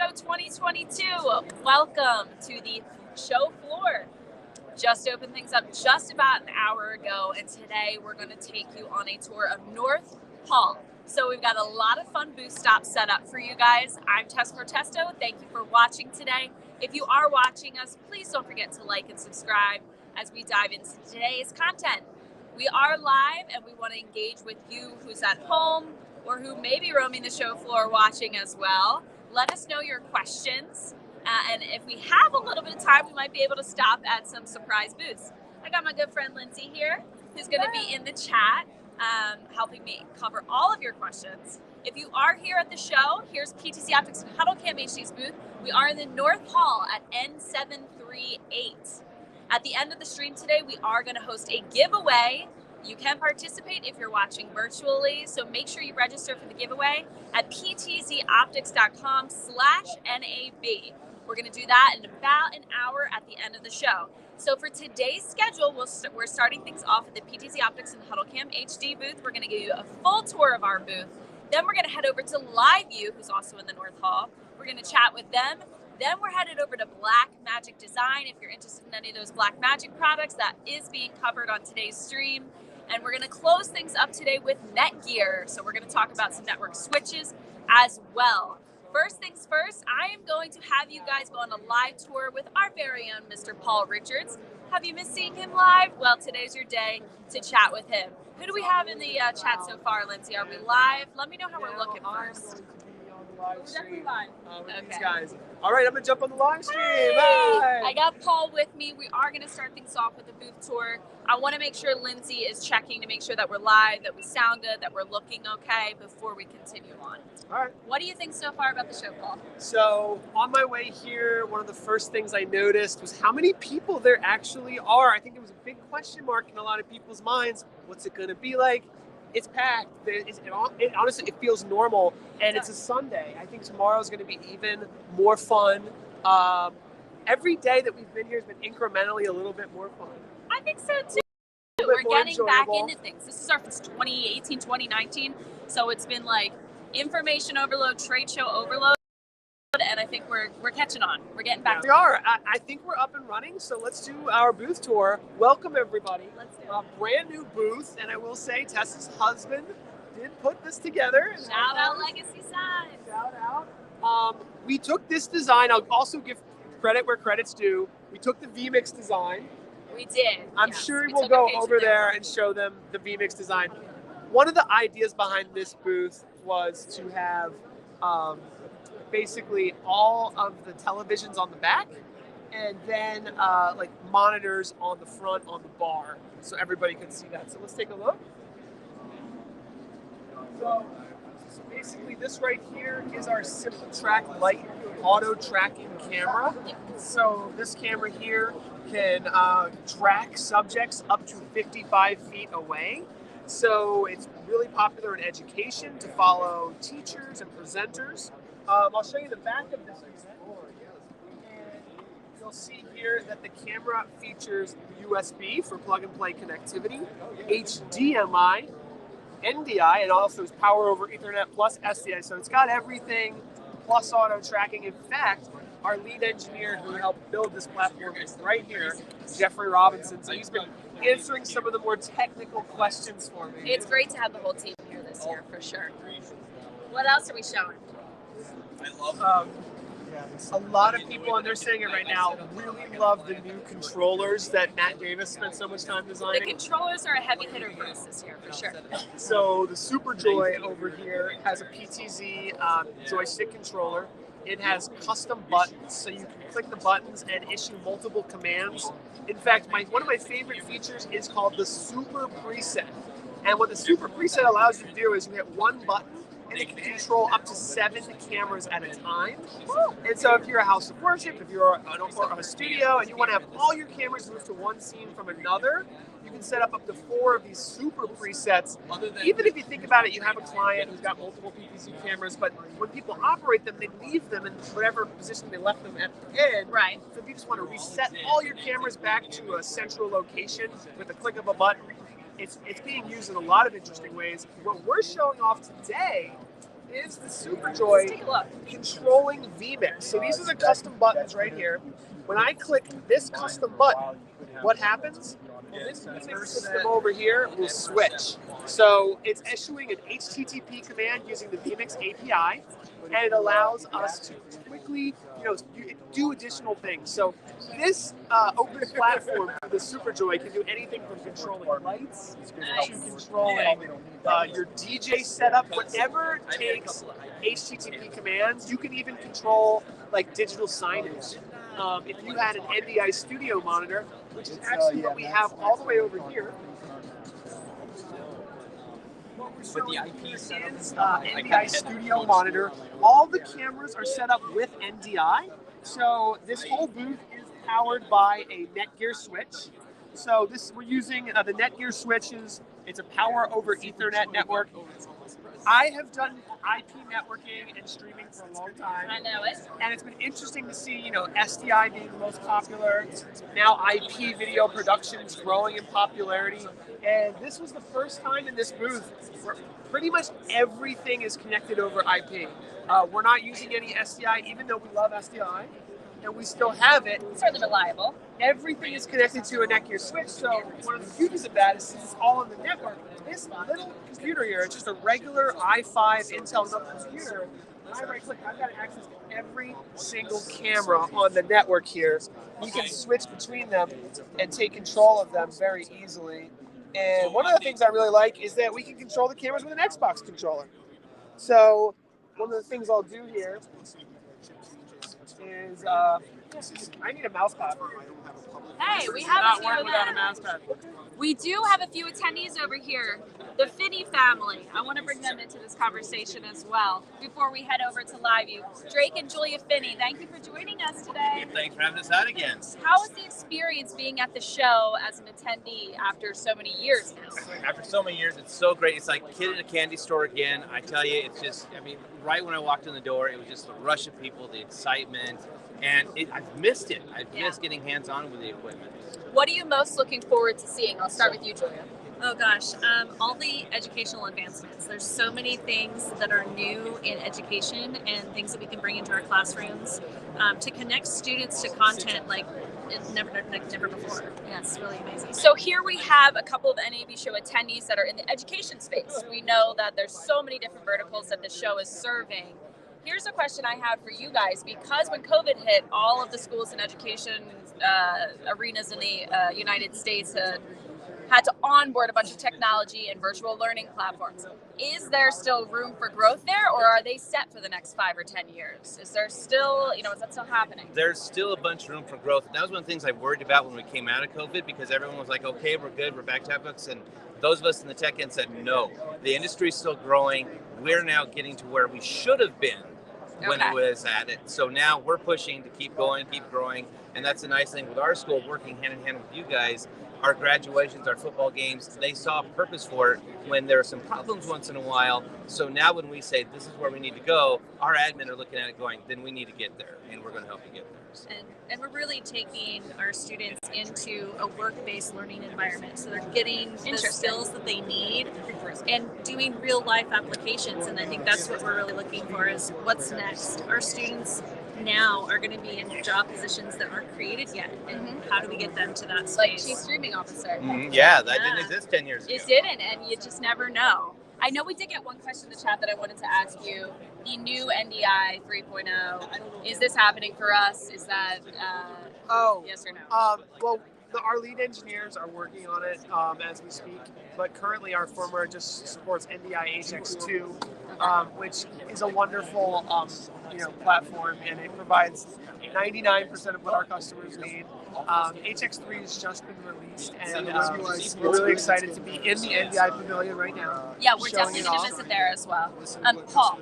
Show 2022. Welcome to the show floor. Just opened things up just about an hour ago, and today we're going to take you on a tour of North Hall. So we've got a lot of fun booth stops set up for you guys. I'm Tess Protesto. Thank you for watching today. If you are watching us, please don't forget to like and subscribe as we dive into today's content. We are live and we want to engage with you who's at home or who may be roaming the show floor watching as well. Let us know your questions. And if we have a little bit of time, we might be able to stop at some surprise booths. I got my good friend Lindsay here, who's going to be in the chat, helping me cover all of your questions. If you are here at the show, here's Ptz Optics Huddle Cam HD's booth. We are in the North Hall at N738. At the end of the stream today, we are going to host a giveaway. You can participate if you're watching virtually, so make sure you register for the giveaway at ptzoptics.com/NAB. We're going to do that in about an hour at the end of the show. So for today's schedule, we're starting things off at the Ptz Optics and Huddle Cam HD booth. We're going to give you a full tour of our booth. Then we're going to head over to LiveView, who's also in the North Hall. We're going to chat with them. Then we're headed over to Blackmagic Design. If you're interested in any of those Blackmagic products, that is being covered on today's stream. And we're going to close things up today with Netgear. So we're going to talk about some network switches as well. First things first, I am going to have you guys go on a live tour with our very own Mr. Paul Richards. Have you missed seeing him live? Well, today's your day to chat with him. Who do we have in the chat so far, Lindsay? Are we live? Let me know how we're looking first. We're definitely live. With these guys. All right, I'm gonna jump on the live stream. Hey! Bye. I got Paul with me. We are gonna start things off with a booth tour. I want to make sure Lindsay is checking to make sure that we're live, that we sound good, that we're looking okay before we continue on. All right. What do you think so far about the show, Paul? So on my way here, one of the first things I noticed was how many people there actually are. I think there was a big question mark in a lot of people's minds. What's it gonna be like? It's packed. Honestly, it feels normal, and it's a Sunday. I think tomorrow's going to be even more fun. Every day that we've been here has been incrementally a little bit more fun. I think so too. We're getting back into things. This is our 2018, 2019, so it's been like information overload, trade show overload, and I think we're catching on. We're getting back. We are. I think we're up and running, so let's do our booth tour. Welcome, everybody. Let's do it. A brand new booth, and I will say Tessa's husband did put this together. Shout out Legacy Signs. Shout out. We took this design. I'll also give credit where credit's due. We took the VMix design. We did. I'm sure we'll go over there and show them the VMix design. One of the ideas behind this booth was to have basically all of the televisions on the back and then like monitors on the front on the bar so everybody could see that. So let's take a look. So basically this right here is our Simple Track Light auto tracking camera. So this camera here can track subjects up to 55 feet away. So it's really popular in education to follow teachers and presenters. I'll show you the back of this unit, and you'll see here that the camera features USB for plug-and-play connectivity, HDMI, NDI, and also is power over Ethernet plus SDI. So it's got everything plus auto tracking. In fact, our lead engineer who helped build this platform is right here, Jeffrey Robinson. So he's been answering some of the more technical questions for me. It's great to have the whole team here this year, for sure. What else are we showing? A lot of people, and they're saying it right now, really love the new controllers that Matt Davis spent so much time designing. The controllers are a heavy hitter for us this year, for sure. So the Super Joy over here has a PTZ joystick controller. It has custom buttons, so you can click the buttons and issue multiple commands. In fact, one of my favorite features is called the Super Preset. And what the Super Preset allows you to do is you hit one button, and it can control up to 7 cameras at a time. And so if you're a house of worship, if you're a studio, and you want to have all your cameras move to one scene from another, you can set up to 4 of these super presets. Even if you think about it, you have a client who's got multiple PPC cameras, but when people operate them, they leave them in whatever position they left them at the end. Right. So if you just want to reset all your cameras back to a central location with a click of a button, it's being used in a lot of interesting ways. What we're showing off today is the Super Let's Joy take a look. controlling vMix. So these are the custom buttons right here. When I click this custom button, what happens? Well, this vMix system over here will switch. So it's issuing an HTTP command using the vMix API, and it allows us to quickly, do additional things. So this open platform for the SuperJoy can do anything from controlling lights to controlling your DJ setup, whatever takes HTTP commands. You can even control like digital signage. If you had an Ndi Studio Monitor, which is actually what we have all the way over here. But the IP setup is Ndi Studio Monitor. All the cameras are set up with NDI. So this whole booth is powered by a Netgear switch. So we're using the Netgear switches. It's a power over Ethernet network. I have done IP networking and streaming for a long time. I know it. And it's been interesting to see, SDI being the most popular. Now IP video production is growing in popularity. And this was the first time in this booth where pretty much everything is connected over IP. We're not using any SDI, even though we love SDI. And we still have it. It's fairly reliable. Everything is connected to a Netgear switch. So one of the beauties of that is since it's all on the network, this little computer here, it's just a regular i5 Intel computer. When I right click, I've got access to every single camera on the network here. You can switch between them and take control of them very easily. And one of the things I really like is that we can control the cameras with an Xbox controller. So one of the things I'll do here is I need a mouse pad. Hey, we This have does a not few work of without a them. mouse pad. We do have a few attendees over here. The Finney family. I want to bring them into this conversation as well before we head over to LiveView. Drake and Julia Finney, thank you for joining us today. Thanks for having us out again. How was the experience being at the show as an attendee after so many years now? After so many years, it's so great. It's like a kid in a candy store again. I tell you, it's just, right when I walked in the door, it was just the rush of people, the excitement, and I've missed it. I've missed getting hands-on with the equipment. What are you most looking forward to seeing? I'll start with you, Julia. Oh gosh, all the educational advancements. There's so many things that are new in education and things that we can bring into our classrooms to connect students to content like never before. Yeah, it's really amazing. So here we have a couple of NAB Show attendees that are in the education space. We know that there's so many different verticals that the show is serving. Here's a question I have for you guys, because when COVID hit, all of the schools and education arenas in the United States had to onboard a bunch of technology and virtual learning platforms. Is there still room for growth there, or are they set for the next 5 or 10 years? Is there still, is that still happening? There's still a bunch of room for growth. That was one of the things I worried about when we came out of COVID, because everyone was like, okay, we're good, we're back to textbooks. And those of us in the tech end said, no, the industry is still growing. We're now getting to where we should have been when it was at it. So now we're pushing to keep going, keep growing. And that's the nice thing with our school, working hand in hand with you guys. Our graduations, our football games, they saw a purpose for it when there are some problems once in a while. So now when we say this is where we need to go, our admin are looking at it going, then we need to get there, and we're going to help you get there. And we're really taking our students into a work-based learning environment. So they're getting the skills that they need and doing real-life applications. And I think that's what we're really looking for is what's next. Our students now are going to be in job positions that aren't created yet. And how do we get them to that space? Like Chief Streaming Officer. Yeah, that didn't exist 10 years ago. It didn't, and you just never know. I know we did get one question in the chat that I wanted to ask you. The new NDI 3.0, is this happening for us? Is that yes or no? Well, our lead engineers are working on it as we speak, but currently our firmware just supports NDI HX2, which is a wonderful platform, and it provides 99% of what our customers need. HX3 has just been released, and we're really excited to be in the Ndi Pavilion right now. Yeah, we're definitely going to visit there as well. Paul,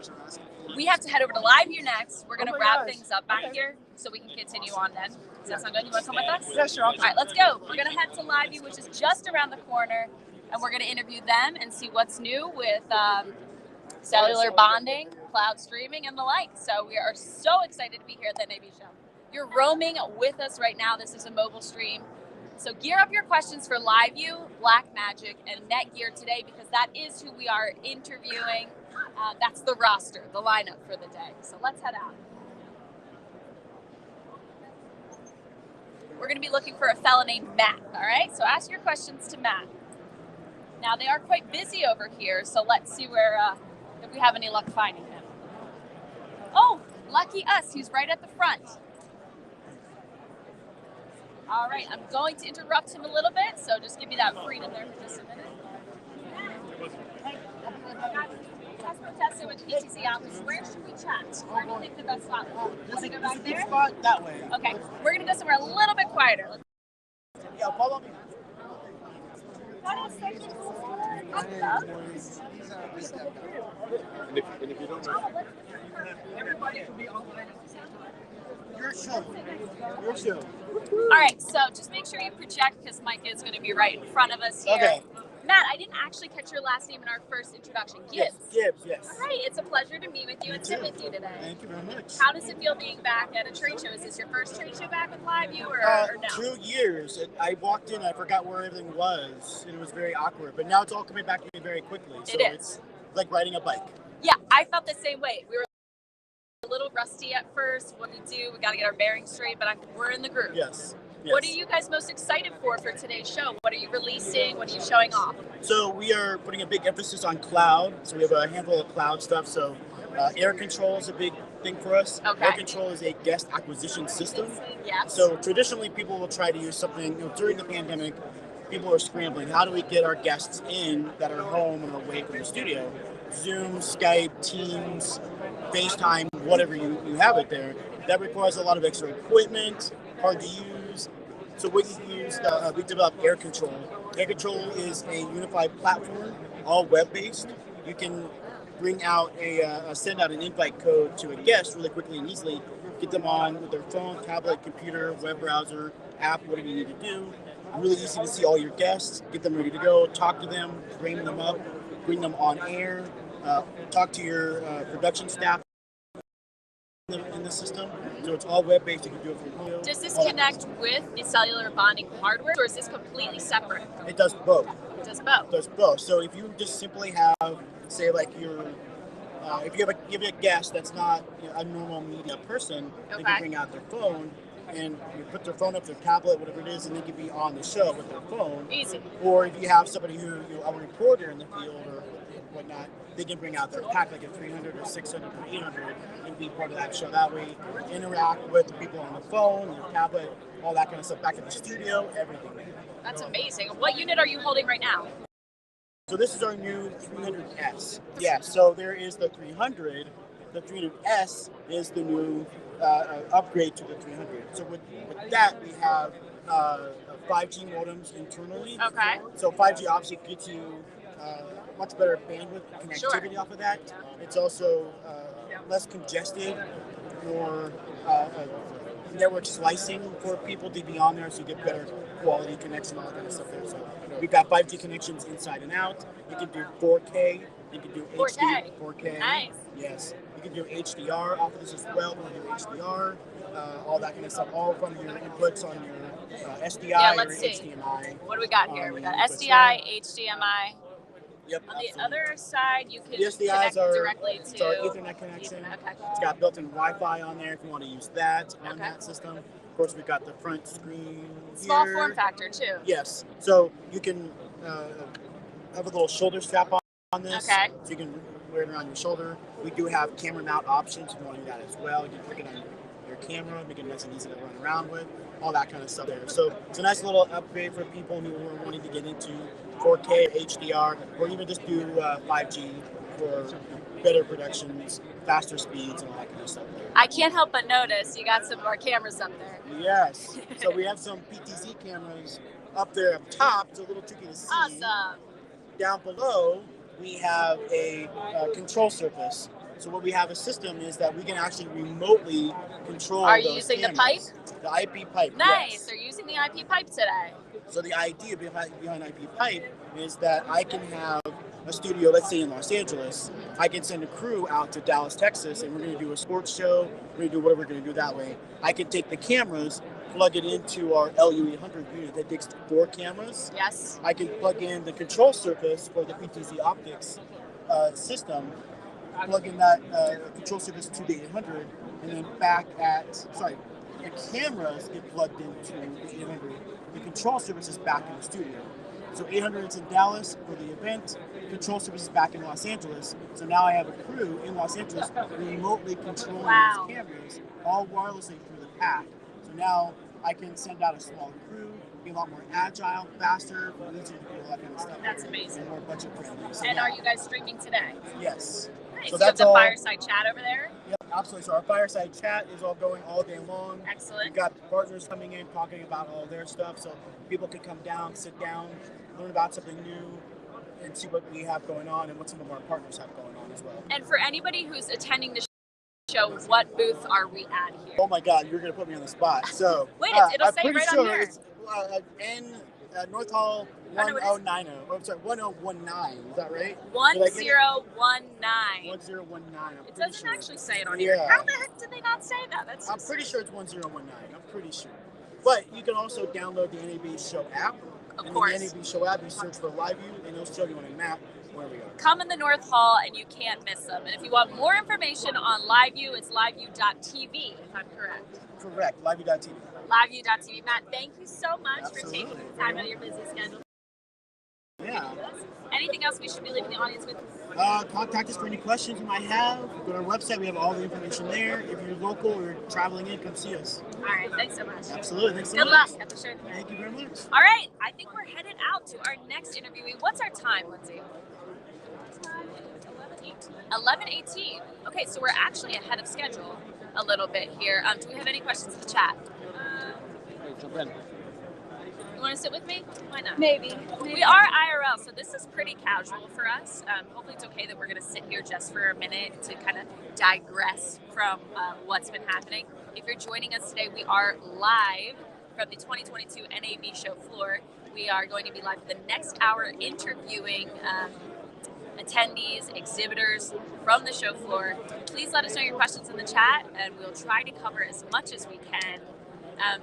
we have to head over to LiveView next. We're going to wrap things up back here so we can continue on then. Does that sound good? You want to come with us? Yeah, sure. All right, let's go. We're going to head to LiveView, which is just around the corner, and we're going to interview them and see what's new with cellular bonding, cloud streaming, and the like. So we are so excited to be here at the NAB Show. You're roaming with us right now. This is a mobile stream. So gear up your questions for LiveView, Blackmagic, and Netgear today, because that is who we are interviewing. That's the roster, the lineup for the day. So let's head out. We're going to be looking for a fella named Matt, all right? So ask your questions to Matt. Now, they are quite busy over here, so let's see if we have any luck finding him. Oh, lucky us, he's right at the front. All right, I'm going to interrupt him a little bit, so just give me that freedom there for just a minute. With Ptz office. Where should we chat? Where do you think the best spot is? Want to go back there? Spot that way. Okay, we're gonna go somewhere a little bit quieter. Yeah, follow me. And if you don't know, everybody can be online. Your show. Your show. All right, so just make sure you project because Mike is going to be right in front of us here. Okay. Matt, I didn't actually catch your last name in our first introduction. Gibbs. Gibbs, yes. All right, it's a pleasure to meet with you and sit with you today. Thank you very much. How does it feel being back at a trade show? Is this your first trade show back with LiveView or no? 2 years. I walked in, I forgot where everything was, and it was very awkward. But now it's all coming back to me very quickly. So it's like riding a bike. Yeah, I felt the same way. We were a little rusty at first. What we do, we got to get our bearings straight, but we're in the groove. Yes. What are you guys most excited for today's show? What are you releasing? What are you showing off? So we are putting a big emphasis on cloud. So we have a handful of cloud stuff. So air control is a big thing for us. Okay. Air control is a guest acquisition system. Yes. So traditionally people will try to use something, during the pandemic, people are scrambling. How do we get our guests in that are home and away from the studio? Zoom, Skype, Teams, FaceTime, whatever you have it there. That requires a lot of extra equipment, hard to use. So we developed Air Control. Air Control is a unified platform, all web-based. You can bring out send out an invite code to a guest really quickly and easily, get them on with their phone, tablet, computer, web browser, app, whatever you need to do. Really easy to see all your guests, get them ready to go, talk to them, frame them up, bring them on air, talk to your production staff in the system. So it's all web-based. You can do it from home. Does this connect with the cellular bonding hardware, or is this completely separate? It does both. It does both. It does both. So if you just simply have, say, like if you have a guest that's not a normal media person, they can bring out their phone and you put their phone up, their tablet, whatever it is, and they can be on the show with their phone. Easy. Or if you have somebody a reporter in the field or whatnot, they can bring out their pack like a 300 or 600 or 800 and be part of that show. That way, interact with the people on the phone, their tablet, all that kind of stuff. Back at the studio, everything. That's amazing. What unit are you holding right now? So this is our new 300S. Yeah, so there is the 300. The 300S is the new upgrade to the 300. So with that, we have 5G modems internally. Okay. So 5G obviously gets you much better bandwidth connectivity off of that. It's also less congested, more network slicing for people to be on there, so you get better quality connection, all that kind of stuff there. So we've got 5G connections inside and out. You can do 4K. You can do 4K. 4K. Nice. Yes. You can do HDR off of this as well. You can do HDR, all that kind of stuff, all from your inputs on your SDI or HDMI. What do we got here? We got SDI, HDMI. Yep, on the other side, you can connect directly to our Ethernet connection. Okay. It's got built-in Wi-Fi on there if you want to use that on that system. Of course, we've got the front screen Small here. form factor, too. Yes. So you can have a little shoulder strap on this. Okay. So you can wear it around your shoulder. We do have camera mount options if you want to do that as well. You can click it on your camera, make it nice and easy to run around with, all that kind of stuff there. So it's a nice little upgrade for people who are wanting to get into 4K, HDR, or even just do 5G for better productions, faster speeds, and all that kind of stuff there. I can't help but notice you got some more cameras up there. Yes. So we have some Ptz cameras up there up top. It's a little tricky to see. Awesome. Down below, we have a control surface. So what we have a system is that we can actually remotely control Are you those using cameras. the pipe? The IP pipe, Nice. yes. They're using the IP pipe today. So the idea behind IP pipe is that I can have a studio, let's say in Los Angeles, I can send a crew out to Dallas, Texas, and we're going to do a sports show, we're going to do whatever we're going to do that way. I can take the cameras, plug it into our LU800 unit that takes 4 cameras. Yes. I can plug in the control surface for the Ptz optics system, plug in that control surface to the 800, and then the cameras get plugged into the 800. The control surface is back in the studio. So 800 is in Dallas for the event. Control surface is back in Los Angeles. So now I have a crew in Los Angeles remotely controlling these cameras, all wirelessly through the pack. So now I can send out a smaller crew, be a lot more agile, faster, easier to do all that kind of stuff. That's amazing. And more budget friendly. So and are you guys streaming today? Yes. Nice. So that's that's a Fireside Chat over there? Yep, absolutely. So our Fireside Chat is all going all day long. Excellent. We've got partners coming in talking about all their stuff, so people can come down, sit down, learn about something new, and see what we have going on and what some of our partners have going on as well. And for anybody who's attending the show, what booth are we at here? Oh my God, you're going to put me on the spot. So wait, it'll say right on here. It's North Hall 1090. I'm sorry, 1019. Is that right? 1019. 1019. It doesn't actually say it on here. How the heck did they not say that? I'm pretty sure it's 1019. I'm pretty sure. But you can also download the NAB Show app. Of course. In the NAB Show app, you search for Live View, and it'll show you on a map where we are. Come in the North Hall, and you can't miss them. And if you want more information on LiveView, it's liveview.tv, if I'm correct. Correct, liveview.tv. Liveview.tv. Matt, thank you so much Absolutely. for taking the time out of your busy schedule. Yeah. Anything else we should be leaving the audience with? Contact us for any questions you might have. Go to our website. We have all the information there. If you're local or traveling in, come see us. All right. Thanks so much. Absolutely. Thanks so Good much. luck at the show today. Thank you very much. All right. I think we're headed out to our next interviewee. What's our time, Lindsay? 11:18. Okay, so we're actually ahead of schedule a little bit here. Do we have any questions in the chat? Jump in. You want to sit with me? Why not? Maybe. We are IRL, so this is pretty casual for us. Hopefully it's okay that we're going to sit here just for a minute to kind of digress from what's been happening. If you're joining us today, we are live from the 2022 NAB Show floor. We are going to be live for the next hour interviewing attendees, exhibitors from the show floor. Please let us know your questions in the chat, and we'll try to cover as much as we can.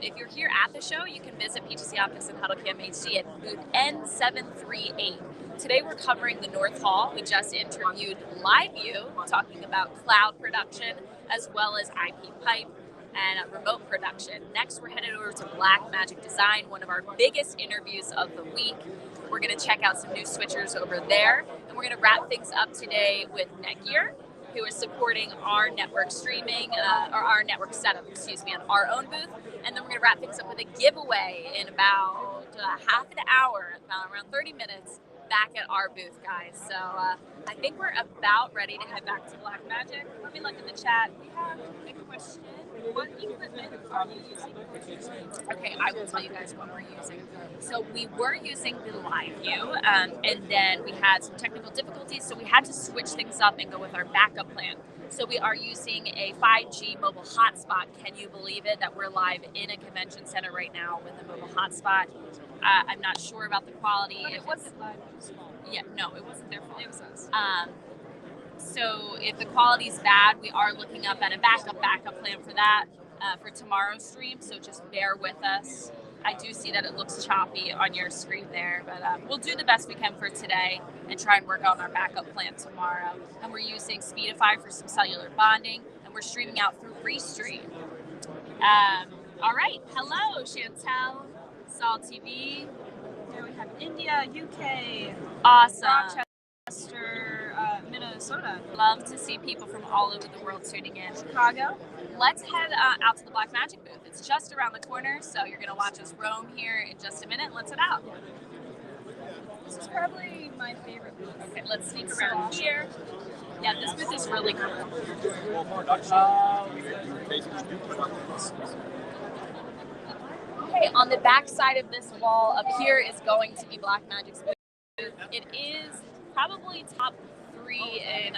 If you're here at the show, you can visit Ptz office in Huddle PMHD at booth N738. Today we're covering the North Hall. We just interviewed LiveView, talking about cloud production as well as IP pipe and remote production. Next, we're headed over to Blackmagic Design, one of our biggest interviews of the week. We're going to check out some new switchers over there, and we're going to wrap things up today with Netgear, who is supporting our network streaming, or our network setup, on our own booth. And then we're going to wrap things up with a giveaway in about half an hour, about around 30 minutes, back at our booth, guys. So I think we're about ready to head back to Blackmagic. Let me look in the chat. We have a question. What equipment are you using? Okay, I will tell you guys what we're using. So we were using the LiveView, and then we had some technical difficulties, so we had to switch things up and go with our backup plan. So we are using a 5G mobile hotspot. Can you believe it that we're live in a convention center right now with a mobile hotspot? I'm not sure about the quality. But it wasn't live. Yeah, no, it wasn't there for us. So if the quality's bad, we are looking up at a backup plan for that for tomorrow's stream. So just bear with us. I do see that it looks choppy on your screen there, but we'll do the best we can for today and try and work on our backup plan tomorrow. And we're using Speedify for some cellular bonding, and we're streaming out through Restream. All right, hello, Chantel, Sol TV. Here we have India, UK, Awesome. Rochester, Minnesota, Love to see people from all over the world tuning in. Chicago. Let's head out to the Blackmagic booth. It's just around the corner, so you're going to watch us roam here in just a minute. Let's head out. This is probably my favorite booth. Okay, let's sneak around here. Yeah, this booth is really cool. Okay, on the back side of this wall up here is going to be Blackmagic's booth. It is probably top 3 in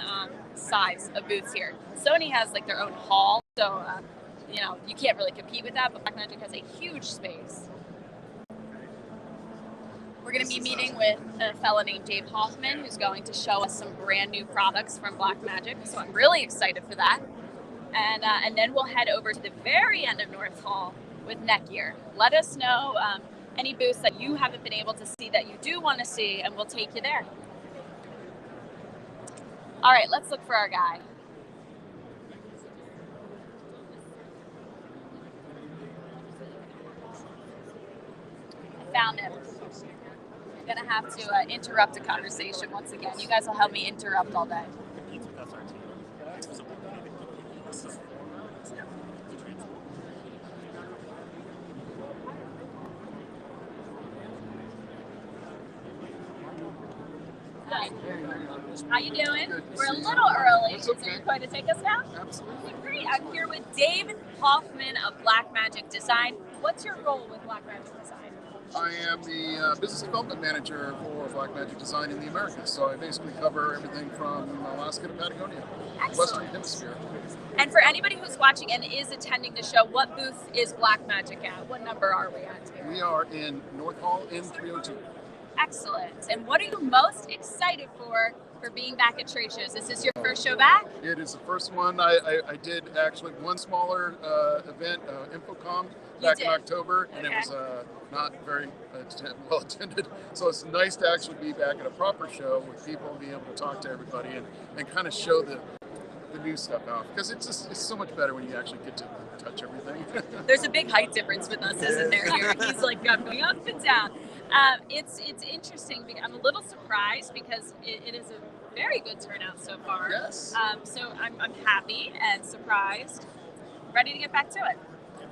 size of booths here. Sony has like their own hall, so you can't really compete with that, but Blackmagic has a huge space. We're going to be meeting with a fellow named Dave Hoffman, who's going to show us some brand new products from Blackmagic, so I'm really excited for that. And then we'll head over to the very end of North Hall with Netgear. Let us know any booths that you haven't been able to see that you do want to see, and we'll take you there. All right, let's look for our guy. I found him. I'm gonna have to interrupt a conversation once again. You guys will help me interrupt all day. Hi. How you doing? We're a little early. So you're going to take us now? Absolutely. Okay, great. I'm here with Dave Hoffman of Blackmagic Design. What's your role with Blackmagic Design? I am the business development manager for Blackmagic Design in the Americas. So I basically cover everything from Alaska to Patagonia, Western Hemisphere. And for anybody who's watching and is attending the show, what booth is Blackmagic at? What number are we at here? We are in North Hall N302. Excellent. And what are you most excited for being back at trade shows? Is this your first show back? It is the first one. I did actually one smaller event, Infocom, back in October, and it was not very well attended. So it's nice to actually be back at a proper show with people and be able to talk to everybody and kind of show the new stuff out, because it's so much better when you actually get to touch everything. There's a big height difference with us, isn't there? Here, he's like going up and down. It's interesting. I'm a little surprised because it is a very good turnout so far. Yes. So I'm happy and surprised. Ready to get back to it.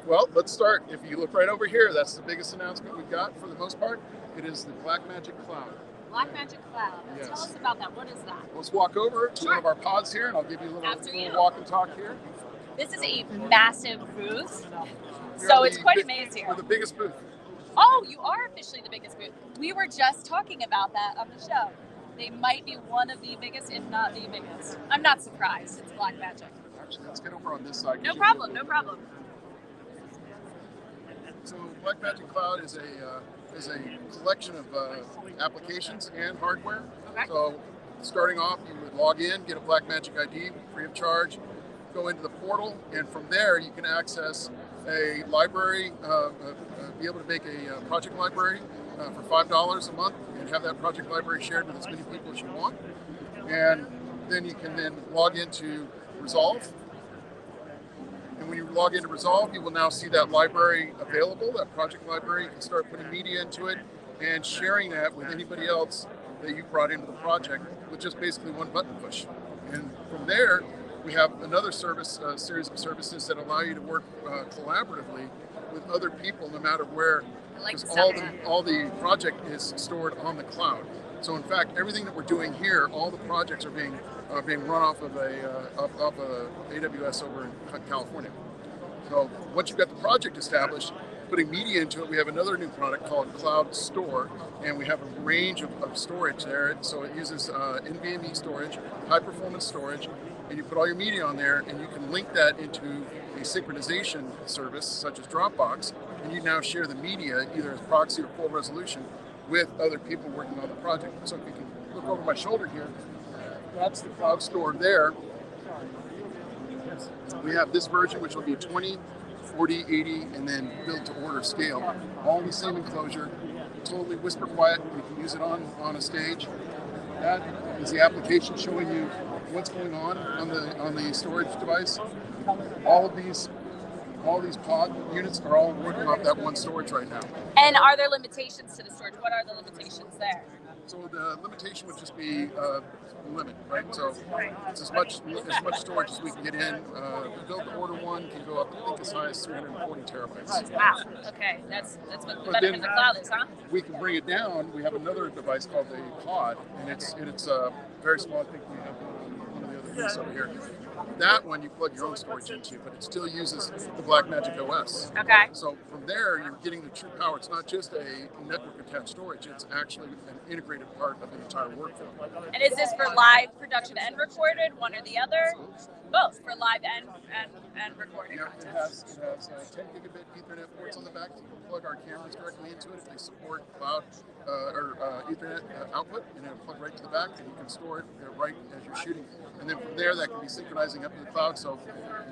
Well, let's start. If you look right over here, that's the biggest announcement we've got for the most part. It is the Blackmagic Cloud. Blackmagic Cloud. Yes. Tell us about that. What is that? Let's walk over to one of our pods here, and I'll give you a little walk and talk here. This is a massive booth, so it's quite amazing. We're the biggest booth. Oh, you are officially the biggest booth. We were just talking about that on the show. They might be one of the biggest, if not the biggest. I'm not surprised. It's Blackmagic. Actually, let's get over on this side. No problem. No problem. So Blackmagic Cloud is a collection of applications and hardware. Okay. So starting off, you would log in, get a Blackmagic ID free of charge, go into the portal, and from there you can access a library, be able to make a project library for $5 a month and have that project library shared with as many people as you want. And then you can then log into Resolve. And when you log into Resolve, you will now see that library available, that project library. You can start putting media into it and sharing that with anybody else that you brought into the project with just basically one button push. And from there, we have another series of services that allow you to work collaboratively with other people, no matter where, because all the project is stored on the cloud. So in fact, everything that we're doing here, all the projects are being run off of a AWS over in California. So once you've got the project established, putting media into it, we have another new product called Cloud Store, and we have a range of storage there. So it uses NVMe storage, high performance storage, and you put all your media on there, and you can link that into a synchronization service such as Dropbox, and you now share the media either as proxy or full resolution with other people working on the project. So if you can look over my shoulder here, that's the Cloud Store there. We have this version, which will be 20, 40, 80, and then build to order scale. All in the same enclosure, totally whisper quiet. You can use it on a stage. That is the application showing you what's going on the storage device. All these pod units are all working off that one storage right now. And are there limitations to the storage? What are the limitations there? So the limitation would just be limit, right? So it's as much storage as we can get in. The build to order one can go up, I think, as high as 340 terabytes. Wow. Okay, that's what the benefit of the cloud is, huh? We can bring it down. We have another device called the pod, and it's very small. I think we have one of the other things over here. That one you plug your own storage into, but it still uses the Blackmagic OS. Okay. So from there, you're getting the true power. It's not just a network attached storage, it's actually an integrated part of the entire workflow. And is this for live production and recorded, one or the other? Both, for live and recorded. Yeah, it has 10 gigabit Ethernet ports on the back. You can plug our cameras directly into it if they support cloud or Ethernet output, and it'll plug right to the back, and you can store it right as you're shooting. And then from there, that can be synchronizing up to the cloud. So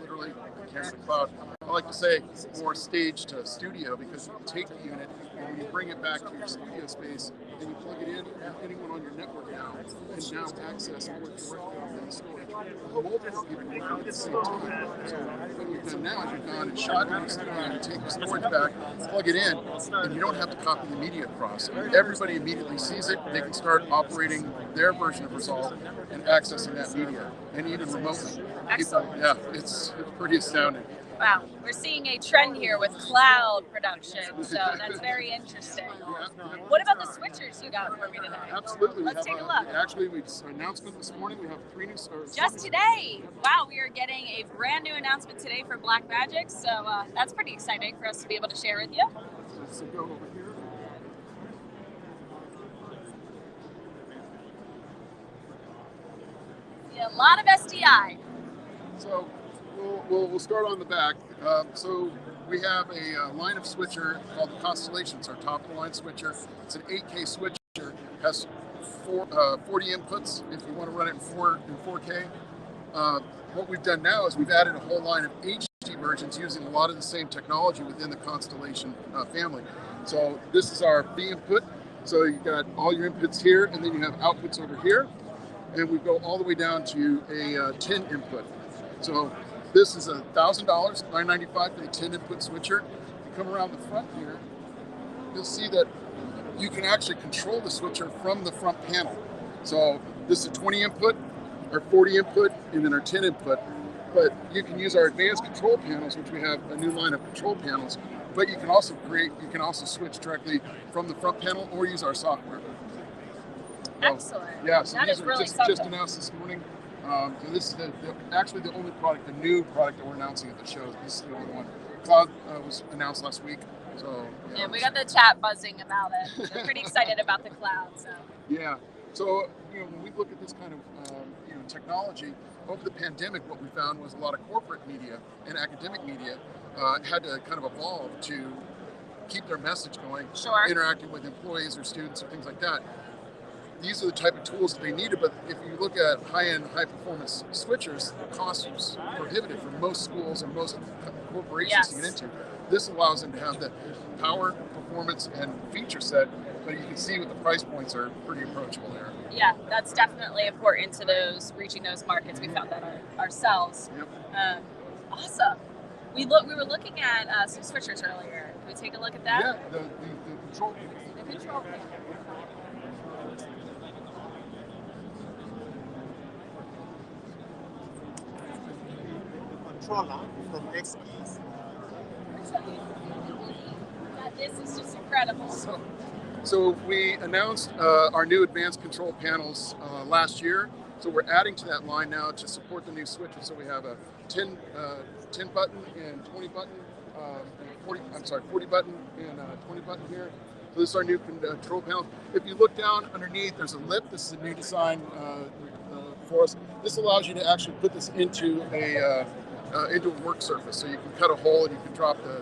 literally, the camera to the cloud. I like to say more stage to studio, because you can take the unit and when you bring it back to your studio space, and you plug it in, and anyone on your network now can now access and work directly off that storage. Multiple people working at the same time. So what we've done now is we've gone and shot and take the storage back, plug it in, and you don't have to copy the media across. Everybody immediately sees it. They can start operating their version of Resolve and accessing that media, and even remotely. Excellent. Yeah, it's pretty astounding. Wow, we're seeing a trend here with cloud production, so that's very interesting. What about the switchers you got for me today? Absolutely. Let's take a look. Actually, we just announcement this morning. We have 3 new stores. Just today. Wow, we are getting a brand new announcement today for Blackmagic, so that's pretty exciting for us to be able to share with you. So go over here. Yeah, a lot of SDI. So we'll start on the back. So we have a line of switcher called the Constellation. It's our top of the line switcher. It's an 8K switcher. Has 40 inputs if you want to run it in 4K. What we've done now is we've added a whole line of HD versions using a lot of the same technology within the Constellation family. So this is our B input. So you've got all your inputs here, and then you have outputs over here. And we go all the way down to a 10 input. So this is $1,000, $995 for the 10 input switcher. You come around the front here, you'll see that you can actually control the switcher from the front panel. So this is a 20 input, our 40 input, and then our 10 input. But you can use our advanced control panels, which we have a new line of control panels. But you can also switch directly from the front panel or use our software. Excellent. Yeah, so that these is are really just announced this morning. So this is actually the only product, the new product that we're announcing at the show. This is the only one. Cloud was announced last week. So yeah, we got the chat buzzing about it. They're pretty excited about the cloud. So yeah. So when we look at this kind of technology over the pandemic, what we found was a lot of corporate media and academic media had to kind of evolve to keep their message going, interacting with employees or students or things like that. These are the type of tools that they needed, but if you look at high-end, high-performance switchers, the cost was prohibitive for most schools and most corporations to get into. This allows them to have the power, performance, and feature set, but you can see what the price points are pretty approachable there. Yeah, that's definitely important to reaching those markets. We found that ourselves. Yep. Awesome. We were looking at some switchers earlier. Can we take a look at that? Yeah, the control. The control panel. Controller from XKeys. This is just incredible. So we announced our new advanced control panels last year. So we're adding to that line now to support the new switches. So we have a 10 button and 20 button, 40 button and 20 button here. So this is our new control panel. If you look down underneath, there's a lip. This is a new design for us. This allows you to actually put this into a work surface. So you can cut a hole and you can drop the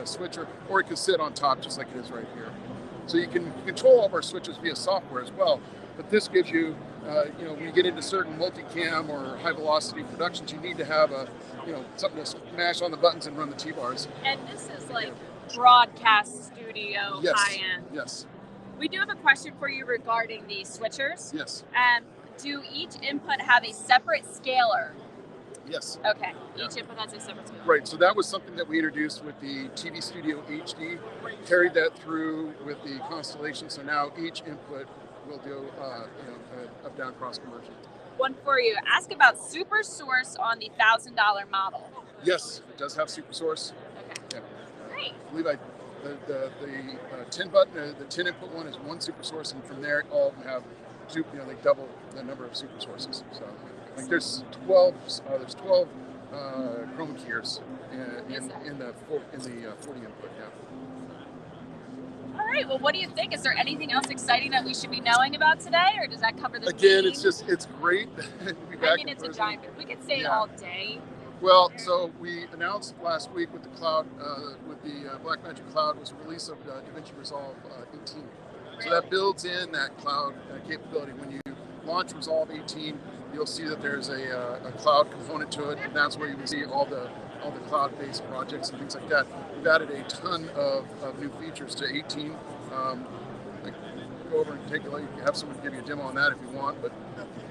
switcher, or it can sit on top just like it is right here. So you can control all of our switches via software as well. But this gives you, when you get into certain multicam or high velocity productions, you need to have something to smash on the buttons and run the T-bars. And this is like broadcast studio high end. Yes. We do have a question for you regarding the switchers. Yes. Do each input have a separate scaler? Yes. Okay. Each input has a separate scaler. Right. So that was something that we introduced with the TV Studio HD. Carried that through with the Constellation. So now each input will do up-down cross conversion. One for you. Ask about Super Source on the $1,000 model. Yes, it does have Super Source. Okay. Yeah. Great. I believe the 10 button, the 10 input one is one Super Source, and from there all of them have they double the number of Super Sources. So there's 12 chroma keys in the 40 input. Yeah. All right. Well, what do you think? Is there anything else exciting that we should be knowing about today, or does that cover the Again, theme? it's great. It's a giant. We could stay all day. Well, so we announced last week with the cloud, with the Blackmagic Cloud, was a release of Davinci Resolve 18. So that builds in that cloud capability. When you launch Resolve 18, you'll see that there's a cloud component to it, and that's where you can see all the cloud-based projects and things like that. We've added a ton of new features to 18. go over and take a look. Have someone give you a demo on that if you want. But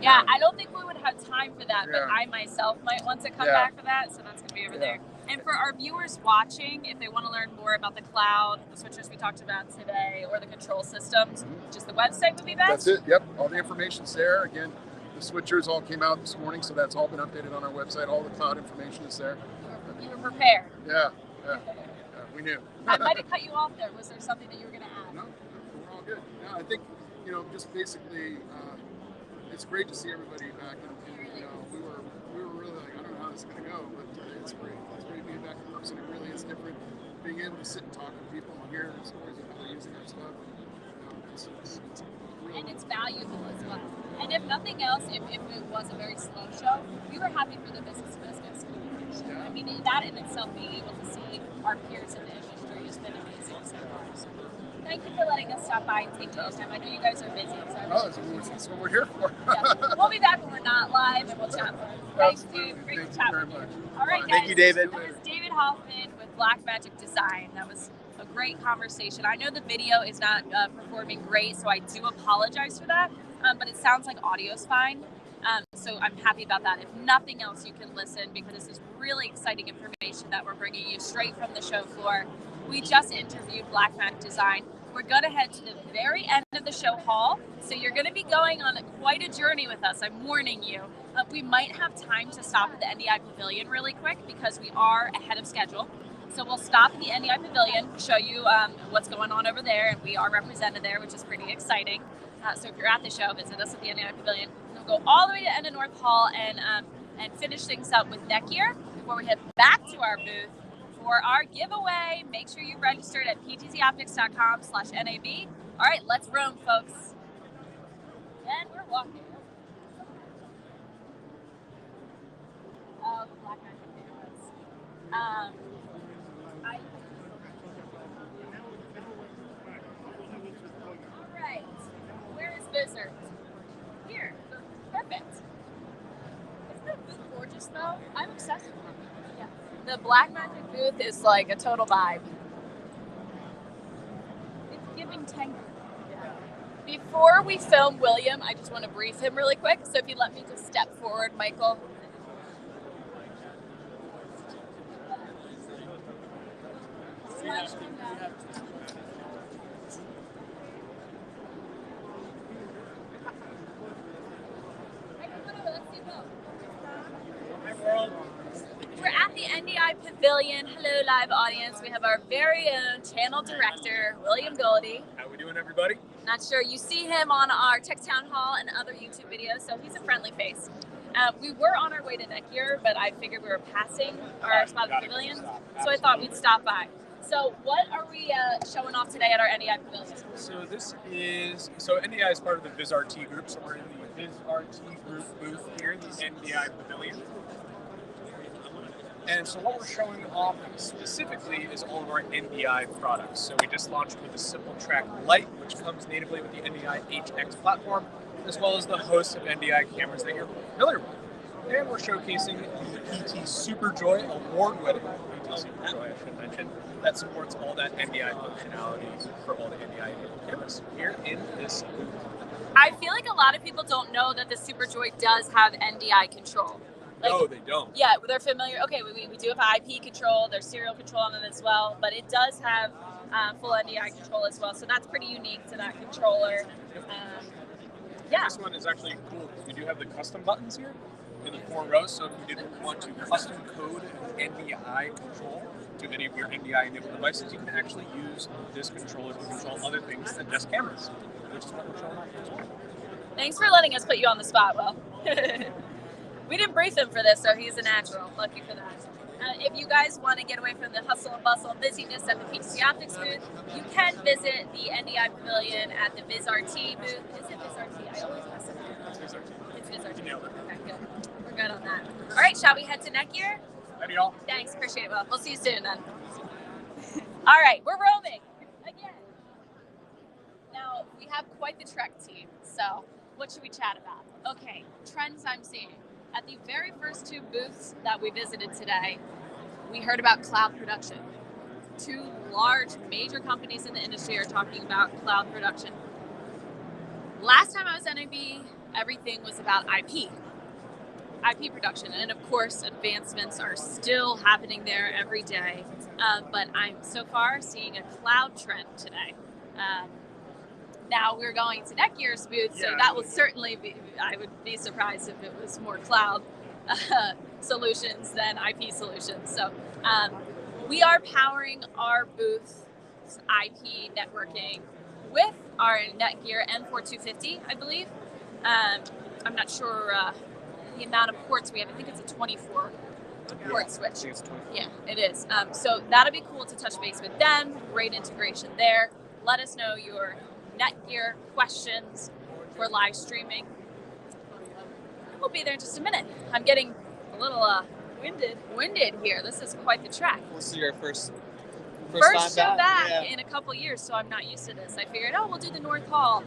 yeah, I don't think we would have time for that, Yeah. but I myself might want to come Yeah. back for that, so that's going to be over Yeah. there. And for our viewers watching, if they want to learn more about the cloud, the switchers we talked about today, or the control systems, just the website would be best? that's it. Yep, all the information's there. Again, the switchers all came out this morning, so that's all been updated on our website. All the cloud information is there. You were prepared. Yeah, we knew. I might have cut you off there. Was there something that you were going to add? No, we're all good. No, I think, just basically, it's great to see everybody back. And, we were really like, I don't know how this is going to go, but it's great. It's great being back in person. It really is different. Being able to sit and talk with people and hear their stories of how they're using our stuff. It's really, And it's valuable as well. And if nothing else, if it was a very slow show, we were happy for the business-to-business communication. Yeah. I mean, that in itself, being able to see our peers in the industry has been amazing so far. So thank you for letting us stop by and take your time. I know you guys are busy, so I that's what we're here for. yeah. We'll be back when we're not live, and we'll chat more. Thanks, Absolutely. dude. Great Thank to you chat very with you. much. All right, guys. Thank you, David. That was David Hoffman with Blackmagic Design. That was a great conversation. I know the video is not performing great, so I do apologize for that. But it sounds like audio's fine. So I'm happy about that. If nothing else, you can listen because this is really exciting information that we're bringing you straight from the show floor. We just interviewed Blackmagic Design. We're going to head to the very end of the show hall. So you're going to be going on quite a journey with us. I'm warning you. We might have time to stop at the Ndi Pavilion really quick because we are ahead of schedule. So we'll stop at the Ndi Pavilion, show you what's going on over there, and we are represented there, which is pretty exciting. So if you're at the show, visit us at the Ndi Pavilion. We'll go all the way to End of North Hall and finish things up with Netgear before we head back to our booth for our giveaway. Make sure you registered at ptzoptics.com/NAB. All right, let's roam, folks. And we're walking. Oh, the Blackmagic Cameras. All right. Where is Blizzard? Here. Perfect. Isn't that booth gorgeous, though? I'm obsessed with it. Yeah. The Blackmagic booth is like a total vibe. It's giving tango. Yeah. Before we film William, I just want to brief him really quick. So if you'd let me just step forward, Michael. We're at the Ndi Pavilion. Hello, live audience. We have our very own channel director, William Goldie. How we doing, everybody? Not sure you see him on our Tech Town Hall and other YouTube videos, so he's a friendly face. We were on our way to Netgear, but I figured we were passing our spot at the pavilion, so I thought we'd stop by. So what are we showing off today at our Ndi Pavilion? So NDI is part of the VizRT group, so we're in the VizRT group booth here in the NDI Pavilion. And so what we're showing off specifically is all of our NDI products. So we just launched with the Simple Track Lite, which comes natively with the NDI HX platform, as well as the host of NDI cameras that you're familiar with. And we're showcasing the Ptz Superjoy award-winning Ptz Superjoy, I should mention, that supports all that NDI functionality for all the NDI cameras here in this booth. I feel like a lot of people don't know that the Superjoy does have NDI control. Like, No, they don't. yeah, they're familiar. Okay, we do have IP control. There's serial control on it as well, but it does have full NDI control as well. So that's pretty unique to that controller. Yeah. This one is actually cool because we do have the custom buttons here in the 4 rows. So if you did want to custom code NDI control to any of your NDI enabled devices, you can actually use this controller to control other things than just cameras, which is what we're showing off as well. Thanks for letting us put you on the spot, Will. We didn't brief him for this, so he's a natural. Lucky for that. If you guys want to get away from the hustle and bustle and busyness at the Ptz Optics booth, you can visit the Ndi Pavilion at the VizRT booth. Is it VizRT? I always mess it up. It's VizRT. It's VizRT. You nailed it. Okay, good. We're good on that. All right, shall we head to Netgear? Ready, y'all? Thanks, appreciate it, Will. We'll see you soon then. All right, we're roaming again. Now, we have quite the Trek team, so what should we chat about? Okay, trends I'm seeing. At the very first 2 booths that we visited today, we heard about cloud production. 2 large, major companies in the industry are talking about cloud production. Last time I was at NAB, everything was about IP production, and of course advancements are still happening there every day, but I'm so far seeing a cloud trend today. Now we're going to Netgear's booth, so that will certainly be, I would be surprised if it was more cloud solutions than IP solutions. So we are powering our booth's IP networking with our Netgear N4250, I believe. I'm not sure the amount of ports we have. I think it's a 24 port switch. Yeah, it is. So that'll be cool to touch base with them. Great integration there. Let us know your Netgear questions for live streaming. We'll be there in just a minute. I'm getting a little winded here. This is quite the track. This is your first show back in a couple years, so I'm not used to this. I figured, we'll do the North Hall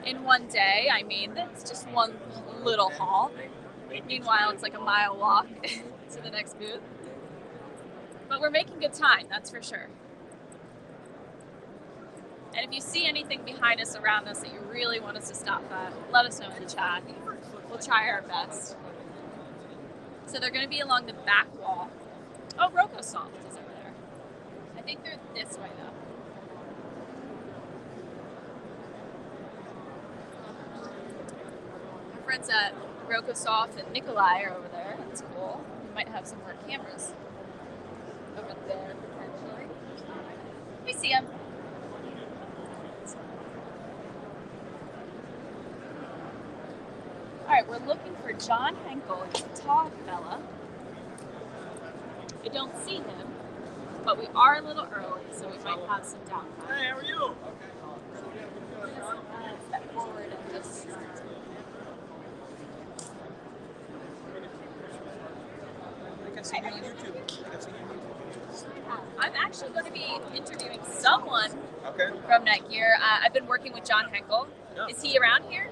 in one day. I mean, that's just one little hall. Meanwhile, it's like a mile walk to the next booth. But we're making good time, that's for sure. And if you see anything behind us, around us that you really want us to stop at, let us know in the chat. We'll try our best. So they're going to be along the back wall. Oh, Rokosoft is over there. I think they're this way, though. My friends at Rokosoft and Nikolai are over there. That's cool. We might have some more cameras over there, potentially. We see them. All right, we're looking for John Henkel. He's a tall fella. I don't see him, but we are a little early, so we might have some downtime. Hey, how are you? Step forward and just... I'm actually going to be interviewing someone from Netgear. I've been working with John Henkel. Yeah. Is he around here?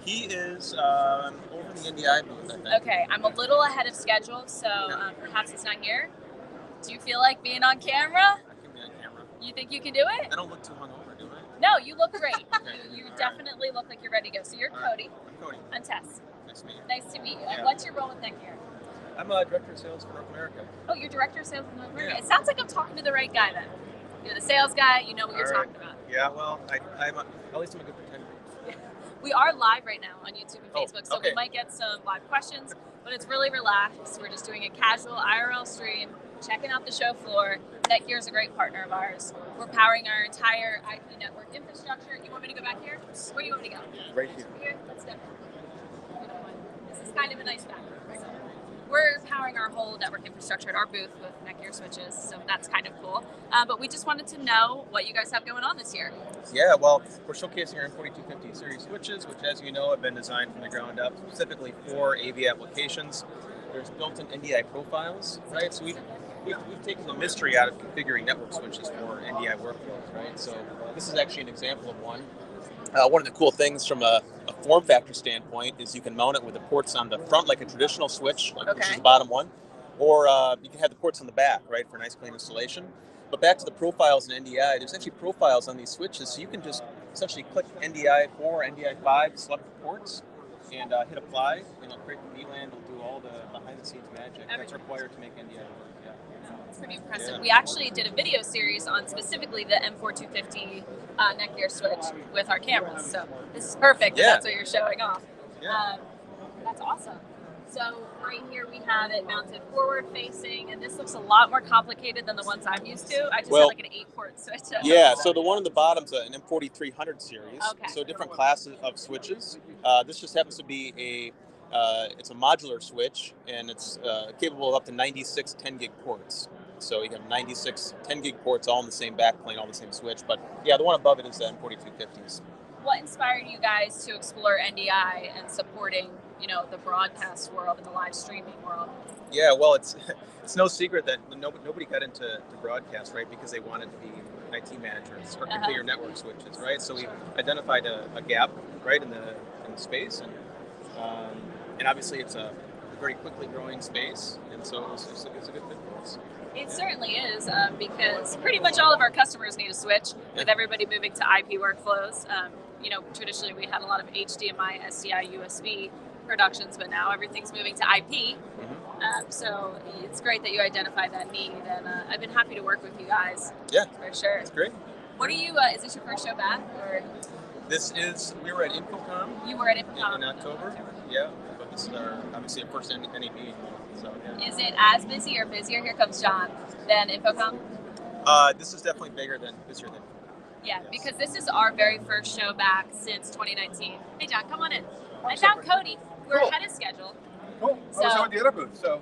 He is over in the Ndi booth, I think. Okay, I'm a little ahead of schedule, so perhaps he's not here. Do you feel like being on camera? I can be on camera. You think you can do it? I don't look too hungover, do I? No, you look great. You definitely look like you're ready to go. So you're Cody. I'm Cody. I'm Tess. Nice to meet you. Nice to meet you. And Yeah. what's your role with Netgear? I'm a director of sales for North America. Oh, you're director of sales in North America. Yeah. It sounds like I'm talking to the right guy then. You're the sales guy. You know what you're All right. talking about. Yeah, well, at least I'm a good pretender. We are live right now on YouTube and Oh, Facebook, so okay. we might get some live questions, but it's really relaxed. We're just doing a casual IRL stream, checking out the show floor. Netgear is a great partner of ours. We're powering our entire IP network infrastructure. You want me to go back here? Where do you want me to go? Right here. Here? Let's go. This is kind of a nice background. So we're powering our whole network infrastructure at our booth with Netgear switches, so that's kind of cool. But we just wanted to know what you guys have going on this year. Yeah, well, we're showcasing our N4250 series switches, which, as you know, have been designed from the ground up specifically for AV applications. There's built-in NDI profiles, right? So we've taken the mystery out of configuring network switches for NDI workflows, right? So this is actually an example of one. One of the cool things from a form factor standpoint is you can mount it with the ports on the front like a traditional switch, like which is the bottom one, or you can have the ports on the back, right, for a nice clean installation. But back to the profiles in NDI, there's actually profiles on these switches, so you can just essentially click NDI 4, NDI 5, select the ports, and hit apply, and it'll create the VLAN, it'll do all the behind-the-scenes magic that's required to make NDI work. Yeah. It's pretty impressive. Yeah. We actually did a video series on specifically the M4250 Netgear switch with our cameras, so this is perfect. Yeah. That's what you're showing off. Yeah. That's awesome. So right here we have it mounted forward facing, and this looks a lot more complicated than the ones I'm used to. I just have like an 8-port switch. Yeah, so the one on the bottom's an M4300 series. Okay. So different classes of switches. This just happens to be it's a modular switch, and it's capable of up to 96 10 gig ports. So you have 96 10 gig ports all in the same backplane, all the same switch. But yeah, the one above it is the M4250s. What inspired you guys to explore NDI and supporting, the broadcast world and the live streaming world? Yeah, well, it's no secret that nobody got into broadcast, right, because they wanted to be IT managers or configure network switches, right? So we identified a gap, right, in the space, and obviously it's a very quickly growing space, and so it's a good fit for us. It certainly is, because pretty much all of our customers need a switch. With everybody moving to IP workflows, traditionally we had a lot of HDMI, SDI, USB productions, but now everything's moving to IP. So it's great that you identified that need, and I've been happy to work with you guys. Yeah, for sure. It's great. What are you? Is this your first show back? Or? We were at Infocom. You were at Infocom in October. Yeah, but this is obviously our first NAB. So yeah. Is it as busy or busier? Here comes John. Than Infocom. This is definitely busier than. Yeah, because this is our very first show back since 2019. Hey, John, come on in. I found Cody. We're ahead of schedule. Cool. I was on the other booth, so